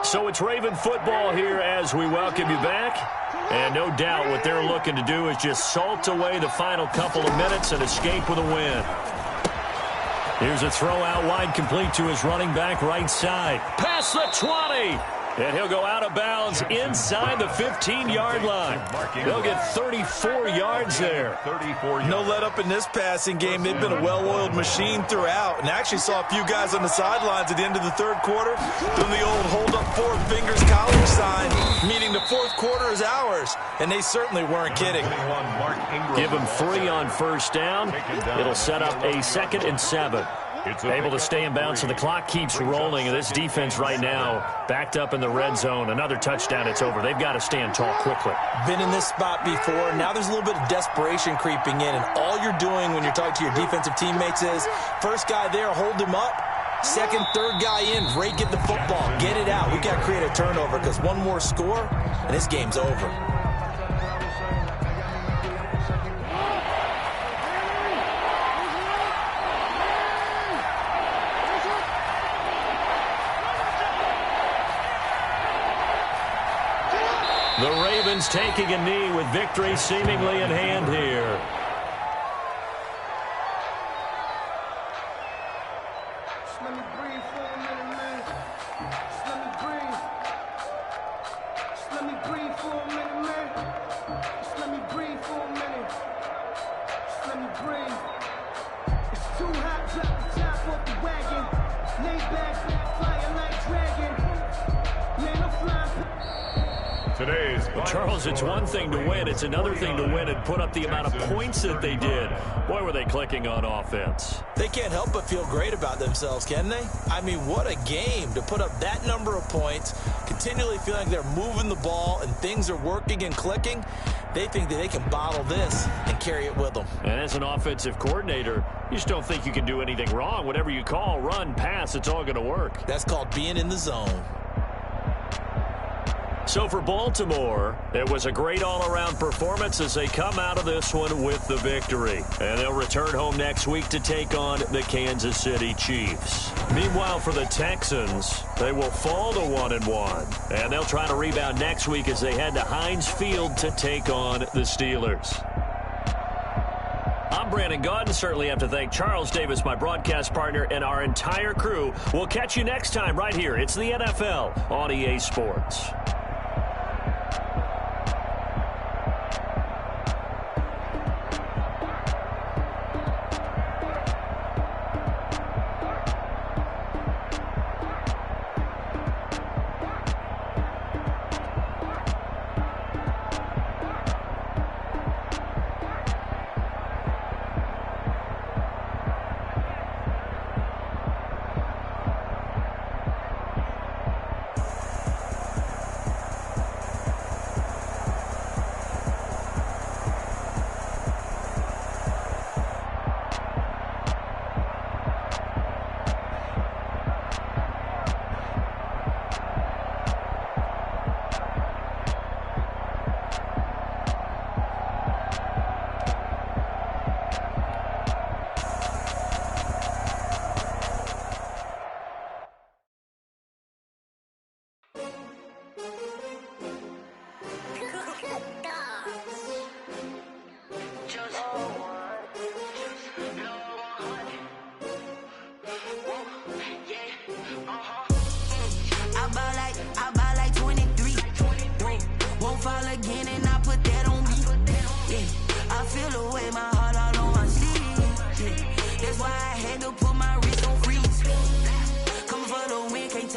So it's Raven football here as we welcome you back. And no doubt what they're looking to do is just salt away the final couple of minutes and escape with a win. Here's a throw out wide, complete to his running back right side. Past the 20. And he'll go out of bounds inside the 15-yard line. They'll get 34 yards there. No let up in this passing game. They've been a well-oiled machine throughout. And actually saw a few guys on the sidelines at the end of the third quarter doing the old hold up 4 fingers college sign, meaning the fourth quarter is ours. And they certainly weren't kidding. Give them 3 on first down. It'll set up a 2nd and 7. Able to stay in bounds, so the clock keeps rolling. And this defense right now backed up in the red zone. Another touchdown, it's over. They've got to stand tall quickly. Been in this spot before. Now there's a little bit of desperation creeping in. And all you're doing when you're talking to your defensive teammates is, first guy there, hold him up. Second, third guy in, rake it the football. Get it out. We've got to create a turnover because one more score, and this game's over. The Ravens taking a knee with victory seemingly in hand here. Just let me breathe for a minute, man. Just let me breathe. Just let me breathe for a minute, man. Just let me breathe for a minute. Just let me breathe. It's too hot, drop the top off the wagon. Lay back, fire like dragon. Man, I'm flying. Charles, it's one thing to win. It's another thing to win and put up the amount of points that they did. Boy, were they clicking on offense. They can't help but feel great about themselves, can they? I mean, what a game to put up that number of points, continually feeling like they're moving the ball and things are working and clicking. They think that they can bottle this and carry it with them. And as an offensive coordinator, you just don't think you can do anything wrong. Whatever you call, run, pass, it's all going to work. That's called being in the zone. So for Baltimore, it was a great all-around performance as they come out of this one with the victory. And they'll return home next week to take on the Kansas City Chiefs. Meanwhile, for the Texans, they will fall to 1-1. And they'll try to rebound next week as they head to Heinz Field to take on the Steelers. I'm Brandon Gaudin. Certainly have to thank Charles Davis, my broadcast partner, and our entire crew. We'll catch you next time right here. It's the NFL on EA Sports.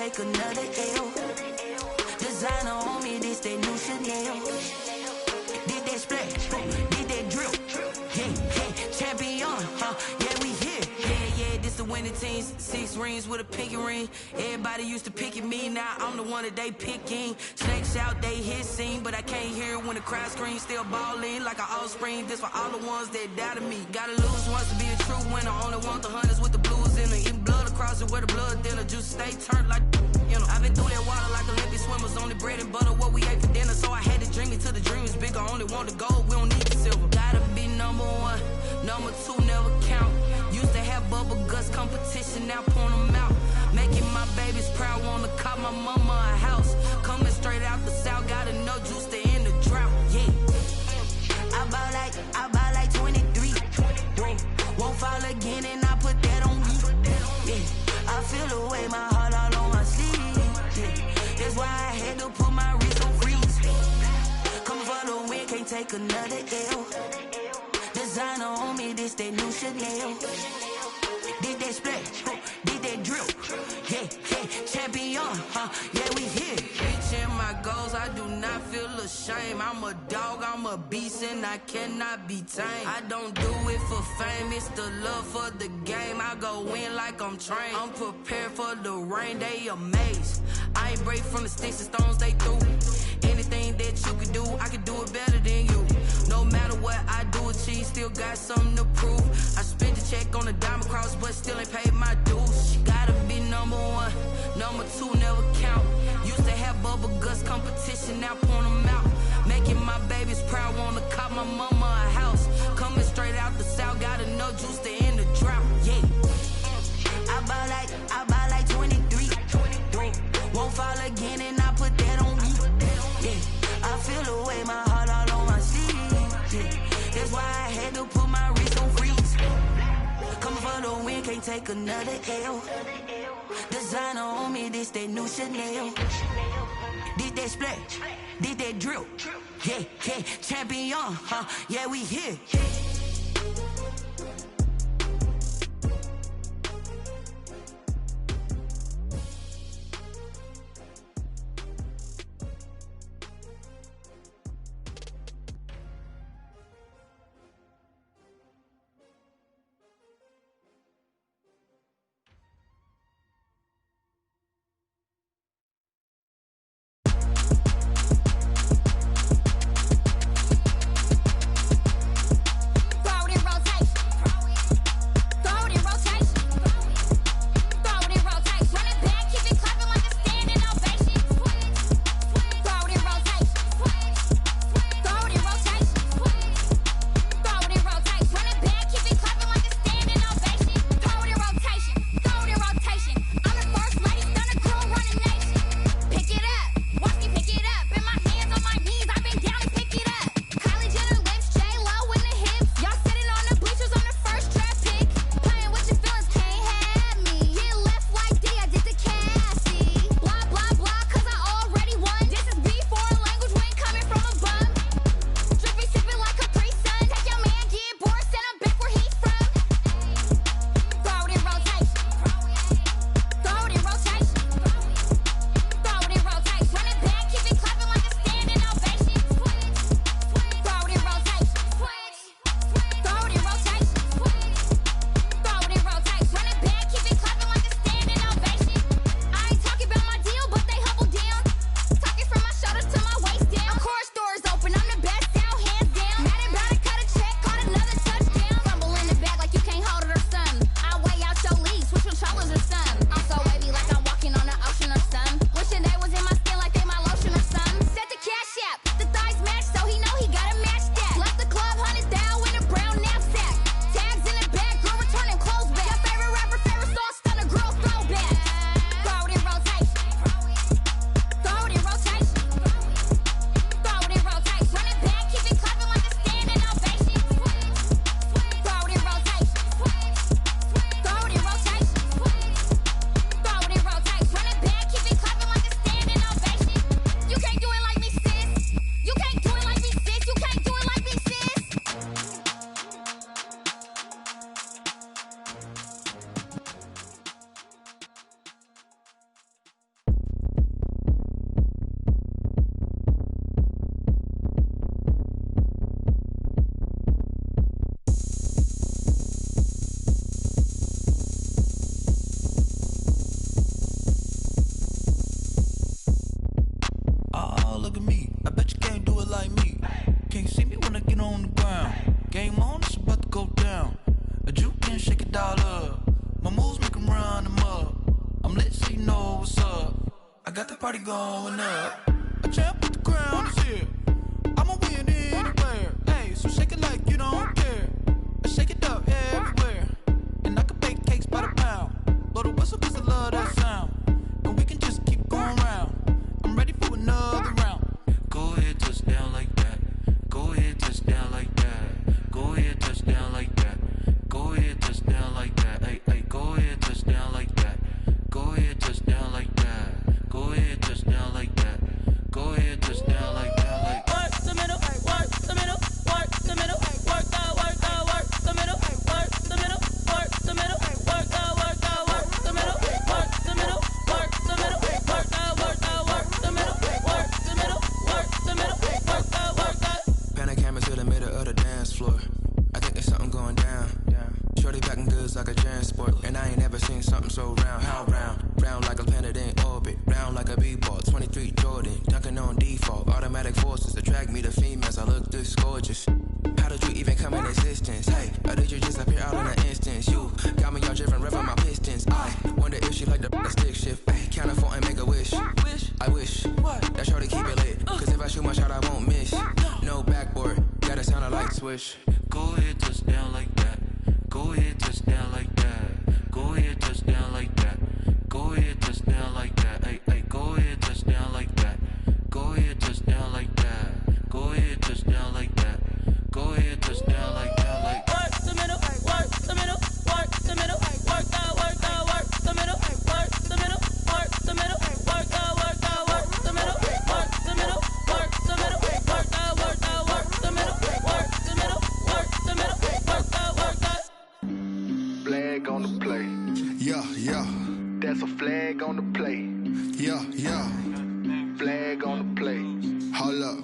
take another L. Designer on me, this that new Chanel. Did that splash, did that drill. Yeah, champion, yeah, we here. Yeah, this the winning teams. 6 rings with a pinky ring. Everybody used to pick at me, now I'm the one that they picking. Snakes out, they hit scene, but I can't hear it when the crowd screams. Still ballin' like an offspring. This for all the ones that doubted me. Gotta lose once to be a true winner. Only want the hunters with the blues in it. Eating blood across it where the blood dinner. Juice stay turned like, you know. I've been through that water like Olympic swimmers. Only bread and butter, what we ate for dinner. So I had to dream it till the dream is bigger. Only want the gold, we don't need the silver. Gotta be number 1, number 2 never count. Used to have bubble guts competition, now point them out. Making my babies proud, wanna call my mama a house. Coming straight out the south, gotta know juice to end the drought. Yeah, I bought like 23. Whoa, won't fall again and I put that on me. Yeah, I feel the way, my heart all on my sleeve. Yeah, that's why I had to put my wrist on freeze. Coming for the win, can't take another L. Designer on me, this that new Chanel. Did that splash, did that drill. Yeah, champion, yeah, we here. Reaching my goals, I do not feel ashamed. I'm a dog, I'm a beast, and I cannot be tamed. I don't do it for fame, it's the love for the game. I go in like I'm trained. I'm prepared for the rain, they amazed. I ain't break from the sticks and stones they threw. Anything that you could do, I could do it better than you. No matter what I do achieve, still got something to prove. I spent the check on the diamond cross, but still ain't paid my dues. Gotta be number 1, number 2 never count. Used to have bubble guts competition, now point them out. Making my babies proud, wanna call my mama a house. Coming straight out the south, gotta know juice to end the drought. Yeah, I bought like 23. Won't fall again and I put that on me. Yeah, I feel the way, my heart all on my sleeve. Yeah, that's why I had to put my wrist on freeze. Coming for the win, can't take another L. Designer on me, this that new Chanel. Did that splash, did that drill. Yeah, champion, yeah, we here. can run them up. I'm lit so you know what's up. I got the party going up. A champ with the crown is here. I'ma win anywhere. Hey, so shake it like you don't care. I shake it up everywhere. And I can bake cakes by the pound. Blow the whistle cause I love that sound. And we can just keep going round. I'm ready for another round. Go ahead, touch down like that. Go ahead, touch down like that. Go ahead, touch down like that. Go ahead, touch down like that. Hey, hey, go ahead, touch down like that. Go ahead, touch down like that. Go ahead, touch down like that. Go ahead, touch down like that. Like work the middle, work the middle, work the middle, work the middle, work the middle, work the middle, work the middle, work the middle, work the middle, work the middle, work the middle, work the middle, work the middle, work the. Pan a camera to the middle of the dance floor. I think there's something going down. Shorty packing goods like a transport, and I ain't never seen something so round. How round? Round like a planet in orbit, round like a b-ball. 23 Jordan, dunking on default. Automatic forces attract me to females. I look this gorgeous. How did you even come in existence? Hey, or did you just appear out in an instance? You got me all driven, revving my pistons. I wonder if she like the stick shift. Hey, count a four and make a wish. I wish that shorty keep it lit. Cause if I shoot my shot, I won't miss. No backboard, gotta sound like swish. Go ahead, touch down like that. Go ahead, touch down like that. Go ahead, touch down like that. Go ahead, touch down like that. Hey, hey, go ahead, touch down like that. Go ahead, touch down like that. Go ahead, touch down like that. Go ahead, touch down like that. Like work the middle, work the middle, work the middle, work the middle, work the middle, work the middle, work the middle, work the middle, work the middle, work the middle, work the middle, work the middle, work the middle, work the middle, work the. Flag on the play. Yeah, yeah. That's a flag on the play. Yeah, yeah. Flag on the play. Hold up.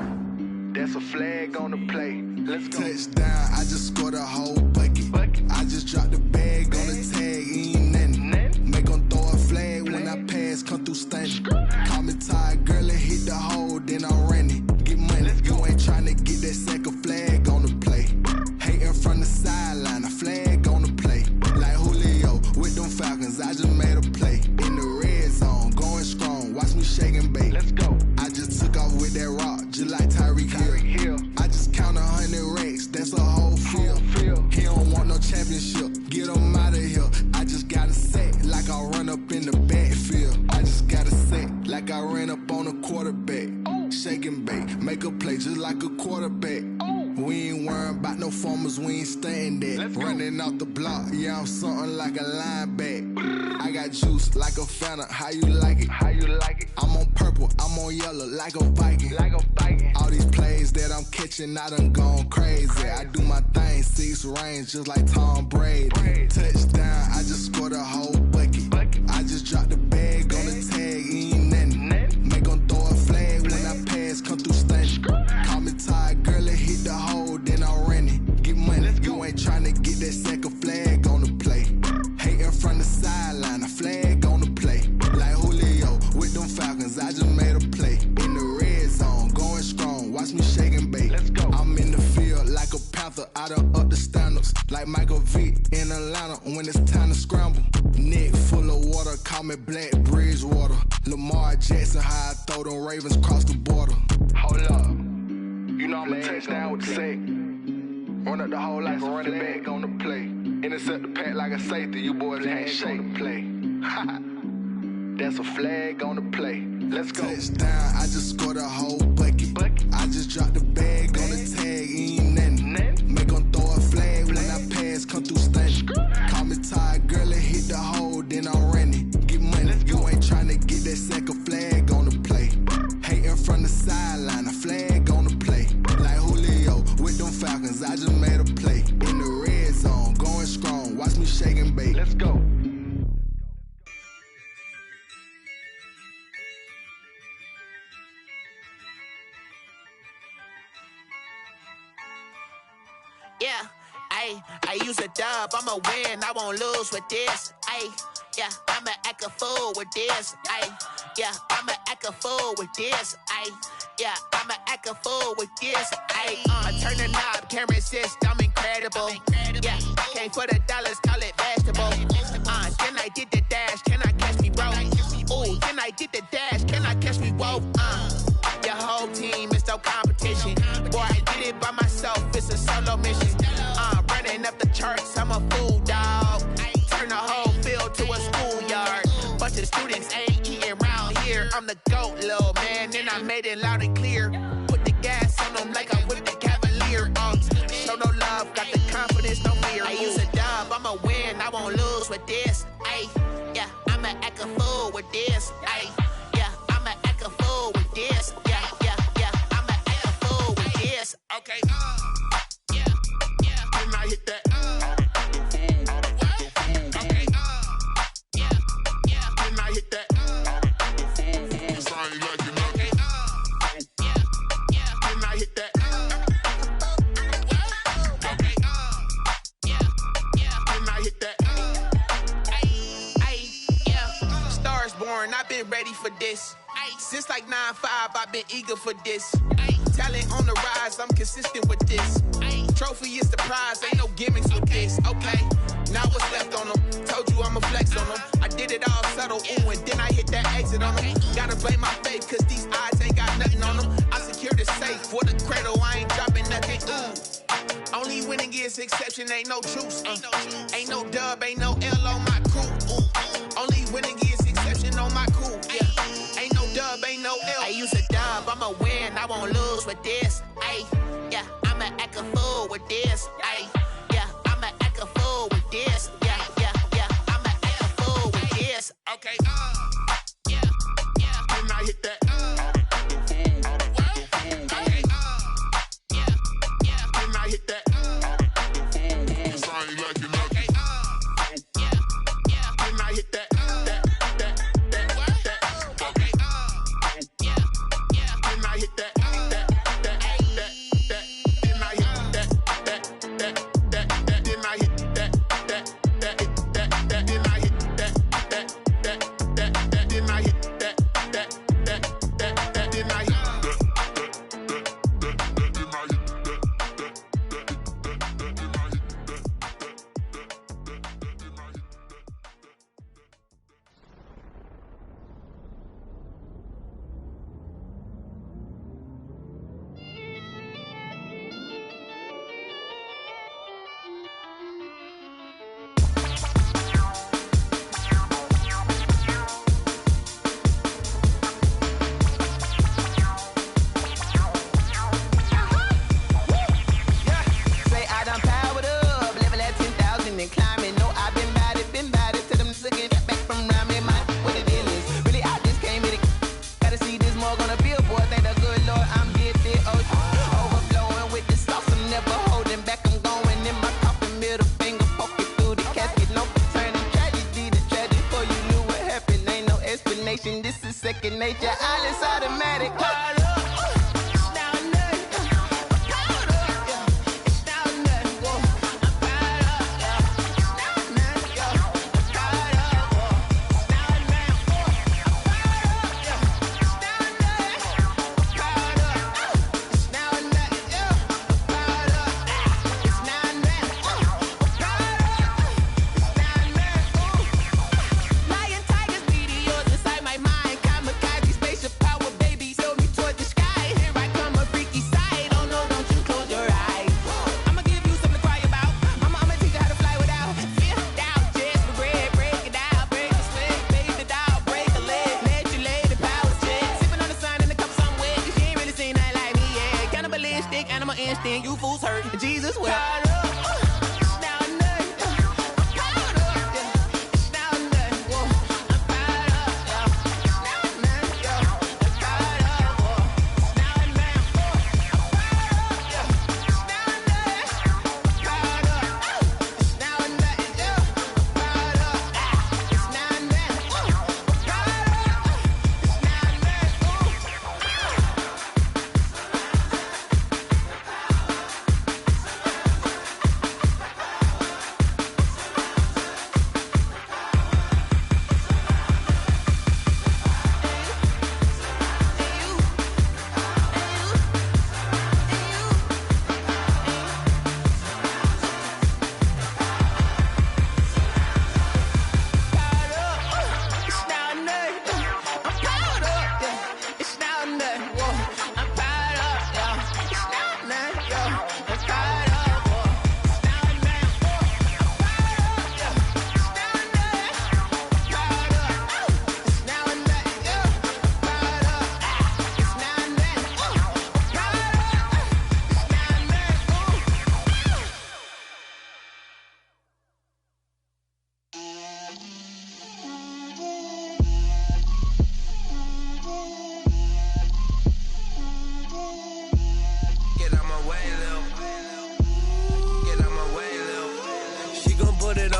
That's a flag on the play. Let's go. Touchdown, I just scored a whole bucket. I just dropped the bag on the tag, ain't nothing. Make 'em throw a flag when I pass, come through stunning. Call me tired, girl, and hit the hole, then I'm running. Get money, you ain't tryna get that second flag on the play. Hating from the sideline, a flag on the play. Like Julio with them Falcons, I just made a play. In the red zone, going strong, watch me shake and bake. Let's go. I just took off with that rock, just like Tyreek Hill. I just count 100 racks, that's a whole field. He don't want no championship, get him out of here. I just gotta say, like I run up in the backfield. I just gotta say, like I ran up on a quarterback. Shake and bake, make a play just like a quarterback. We ain't worrying about no formers, we ain't staying there. Running off the block, yeah, I'm something like a linebacker. I got juice like a Fanta, how you like it? How you like it? I'm on purple, I'm on yellow, like a Viking. Like a Viking. All these plays that I'm catching, I done gone crazy. I do my thing, 6 range, just like Tom Brady. Touchdown, I just scored a whole bucket. I just dropped the bag on the tag, ain't nothing. Make 'em throw a flag when I pass, come through stunning. Call me tired, girl, and hit the hole, then I'm running. Get money, you ain't tryna get that second flag on the play. Hating from the sideline, a flag on the play. Like Julio with them Falcons, I just made a play. In the red zone, going strong, watch me shake and bake. Let's go. I'm in the field like a Panther, I done up the standards. Like Michael Vick in Atlanta when it's time to scramble. Neck full of water, call me Black Bridgewater. Lamar Jackson, how I throw them Ravens cross the border. Hold up. You know I'm a touchdown with the sack. Run up the hole like a running back on the play. Intercept the pack like a safety, you boys can't shake the play. That's a flag on the play. Let's go. Touchdown, I just scored a whole bucket. I just dropped the bag on the tag, ain't nothing. Make 'em throw a flag when I pass, come through stunning. Call me tired, girl, and hit the hole, then I'm running. Get money, you ain't tryna get that second flag on the play. Hating from the sideline, a flag on the play. Like Julio with them Falcons, I just made a play. In the red zone, going strong, watch me shake and bake. Let's go. Yeah, I use a dub, I'ma win, I won't lose with this. Yeah, I'ma act a fool with this. Yeah, I'ma act a fool with this. Yeah, I'ma act a fool with this. I turn the knob, can't resist, I'm incredible. Yeah, came for the dollars, call it vegetable. Then I did I'm the GOAT, little man, and I made it loud and clear. Put the gas on them like I'm with the Cavalier. Show no love, got the confidence, no fear. I use a dub, I'ma win, I won't lose with this. Ay, yeah, I'ma act a fool with this. Ay, yeah, I'ma act a fool with this. Yeah, yeah, yeah, I'ma act a fool with this. Okay, yeah, yeah, and I hit that. Okay, yeah, yeah, and I hit that. I've been ready for this. Since like 9-5, I've been eager for this. Talent on the rise, I'm consistent with this. Trophy is the prize, ain't no gimmicks with this. Okay, now what's left on them? Told you I'ma flex on them. I did it all subtle, ooh, and then I hit that exit on them. Gotta blame my faith, cause these eyes ain't got nothing on them. I secured the safe for the cradle, I ain't dropping nothing, ooh. Only winning is exception, ain't no truce. Ain't no dub, ain't no L on my crew. Only winning is exception on my crew. Yeah. Ain't no dub, ain't no L. I use a dub, I'ma win, I won't lose with this. Ay, yeah, I'ma act a fool with this. Ay, yeah, I'ma act a fool with this. Yeah, yeah, yeah, I'ma act a fool with this. Okay, yeah, yeah, and I hit that. Okay, yeah, yeah, and I hit that. I ain't like it. Okay, yeah, yeah, and I hit that. This is second nature, all is automatic. You fools hurt. Jesus, well.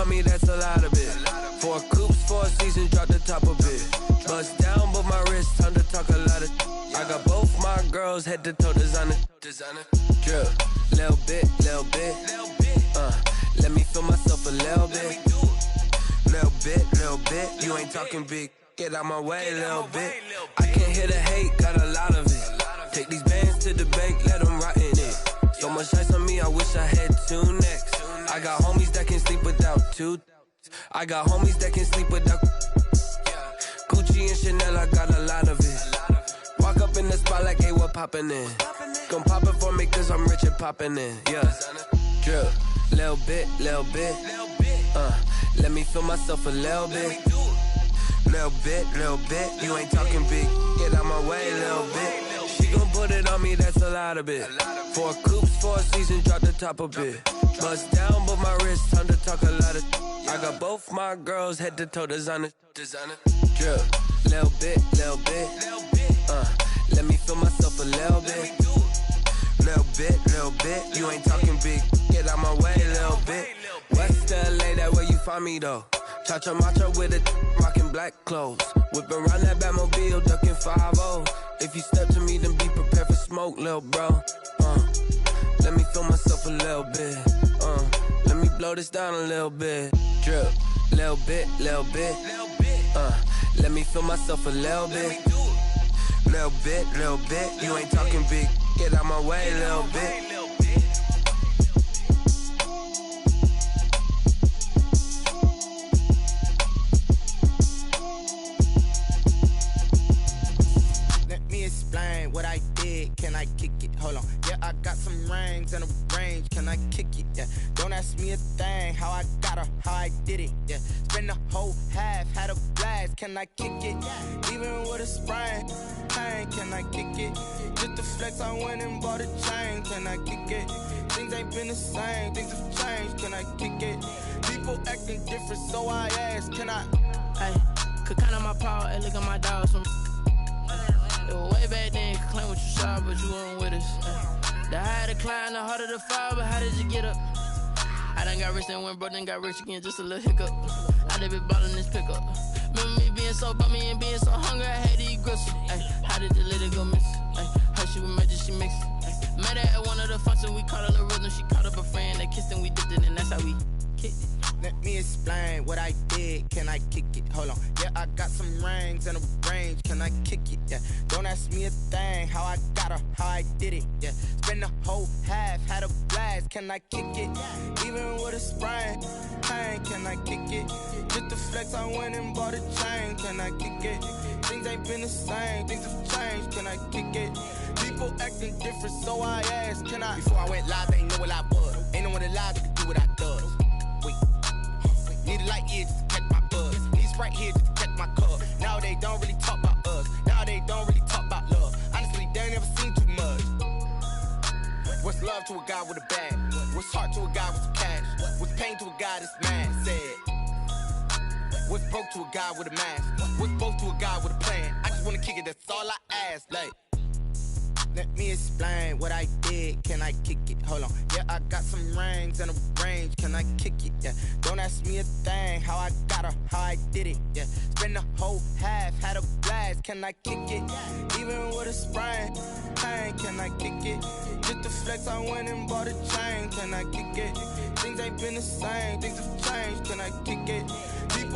on me, that's a lot of it. 4 coops, 4 seasons, drop the top of it. Bust down, but my wrist, time to talk a lot of. I got both my girls head to toe designer. Drip, little bit. Let me feel myself a little bit. Little bit. You ain't talking big. Get out my way, little bit. I can't hear the hate, got a lot of it. Take these bands to the bank, let them rot in it. So much ice on me, I wish I had 2 necks. I got homies that can sleep without 2. I got homies that can sleep without. Gucci and Chanel, I got a lot of it. Walk up in the spot like, hey, what poppin' in? Gon' pop it for me, cause I'm rich and poppin' in. Yeah, drip, little bit. Let me feel myself a little bit. Little bit. You ain't talking big. Get out my way, little bit. She gon' put it on me, that's a lot of it. 4 coops, 4 seasons, drop the top a bit. Bust down, but my wrist, time to talk a lot of. I got both my girls head to toe designer. Drip, little bit. Let me feel myself a little bit. Little bit. You ain't talking big. Get out my way, little bit. West LA, that where you find me though. Cha-cha macha with a rockin' black clothes. Whippin' around that Batmobile, duckin' 5-0. If you step to me, then be prepared for smoke, lil' bro. Let me feel myself a little bit. Let me blow this down a little bit. Drip, little bit. Let me feel myself a little bit. Little bit. You ain't talking big. Get out my way, little bit. Explain what I did, can I kick it? Hold on, yeah, I got some rings and a range, can I kick it? Yeah, don't ask me a thing, how I got her, how I did it, yeah. Spend the whole half, had a blast, can I kick it? Even with a sprain, pain, can I kick it? Just the flex, I went and bought a chain, can I kick it? Things ain't been the same, things have changed, can I kick it? People acting different, so I ask, can I? Hey, could count on my power, hey, look at my dogs from. It was way back then, could claim what you saw, but you weren't with us. The higher the climb, the harder the fall, but how did you get up? I done got rich and went broke, then got rich again, just a little hiccup. I done been ballin' this pickup. Remember me being so bummy and being so hungry, I had to eat gristle. How did the lady go miss? Her she was magic, she mixed. Met her at one of the functions, we caught a little rhythm, she caught up a friend, they kissed and we dipped it, and that's how we kicked it. Let me explain what I did, can I kick it? Hold on, yeah, I got some rings and a range, can I kick it? Yeah, don't ask me a thing, how I got her, how I did it? Yeah, spend the whole half, had a blast, can I kick it? Even with a sprain, pain, can I kick it? Just the flex, I went and bought a chain, can I kick it? Things ain't been the same, things have changed, can I kick it? People acting different, so I asked, can I? Before I went live, they ain't know what I was. Ain't no one alive that could do what I does. Need a light here just to catch my buzz. Need Sprite here just to catch my cup. Now they don't really talk about us. Now they don't really talk about love. Honestly, they ain't never seen too much. What's love to a guy with a bag? What's heart to a guy with some cash? What's pain to a guy that's mad? Said. What's broke to a guy with a mask? What's both to a guy with a plan? I just wanna kick it, that's all I ask. Like, let me explain what I did, can I kick it? Hold on, yeah, I got some rings and a range, can I kick it? Yeah, don't ask me a thing, how I got her, how I did it? Yeah, spend the whole half, had a blast, can I kick it? Even with a sprain, pain, can I kick it? Just the flex, I went and bought a chain, can I kick it? Things ain't been the same, things have changed, can I kick it? People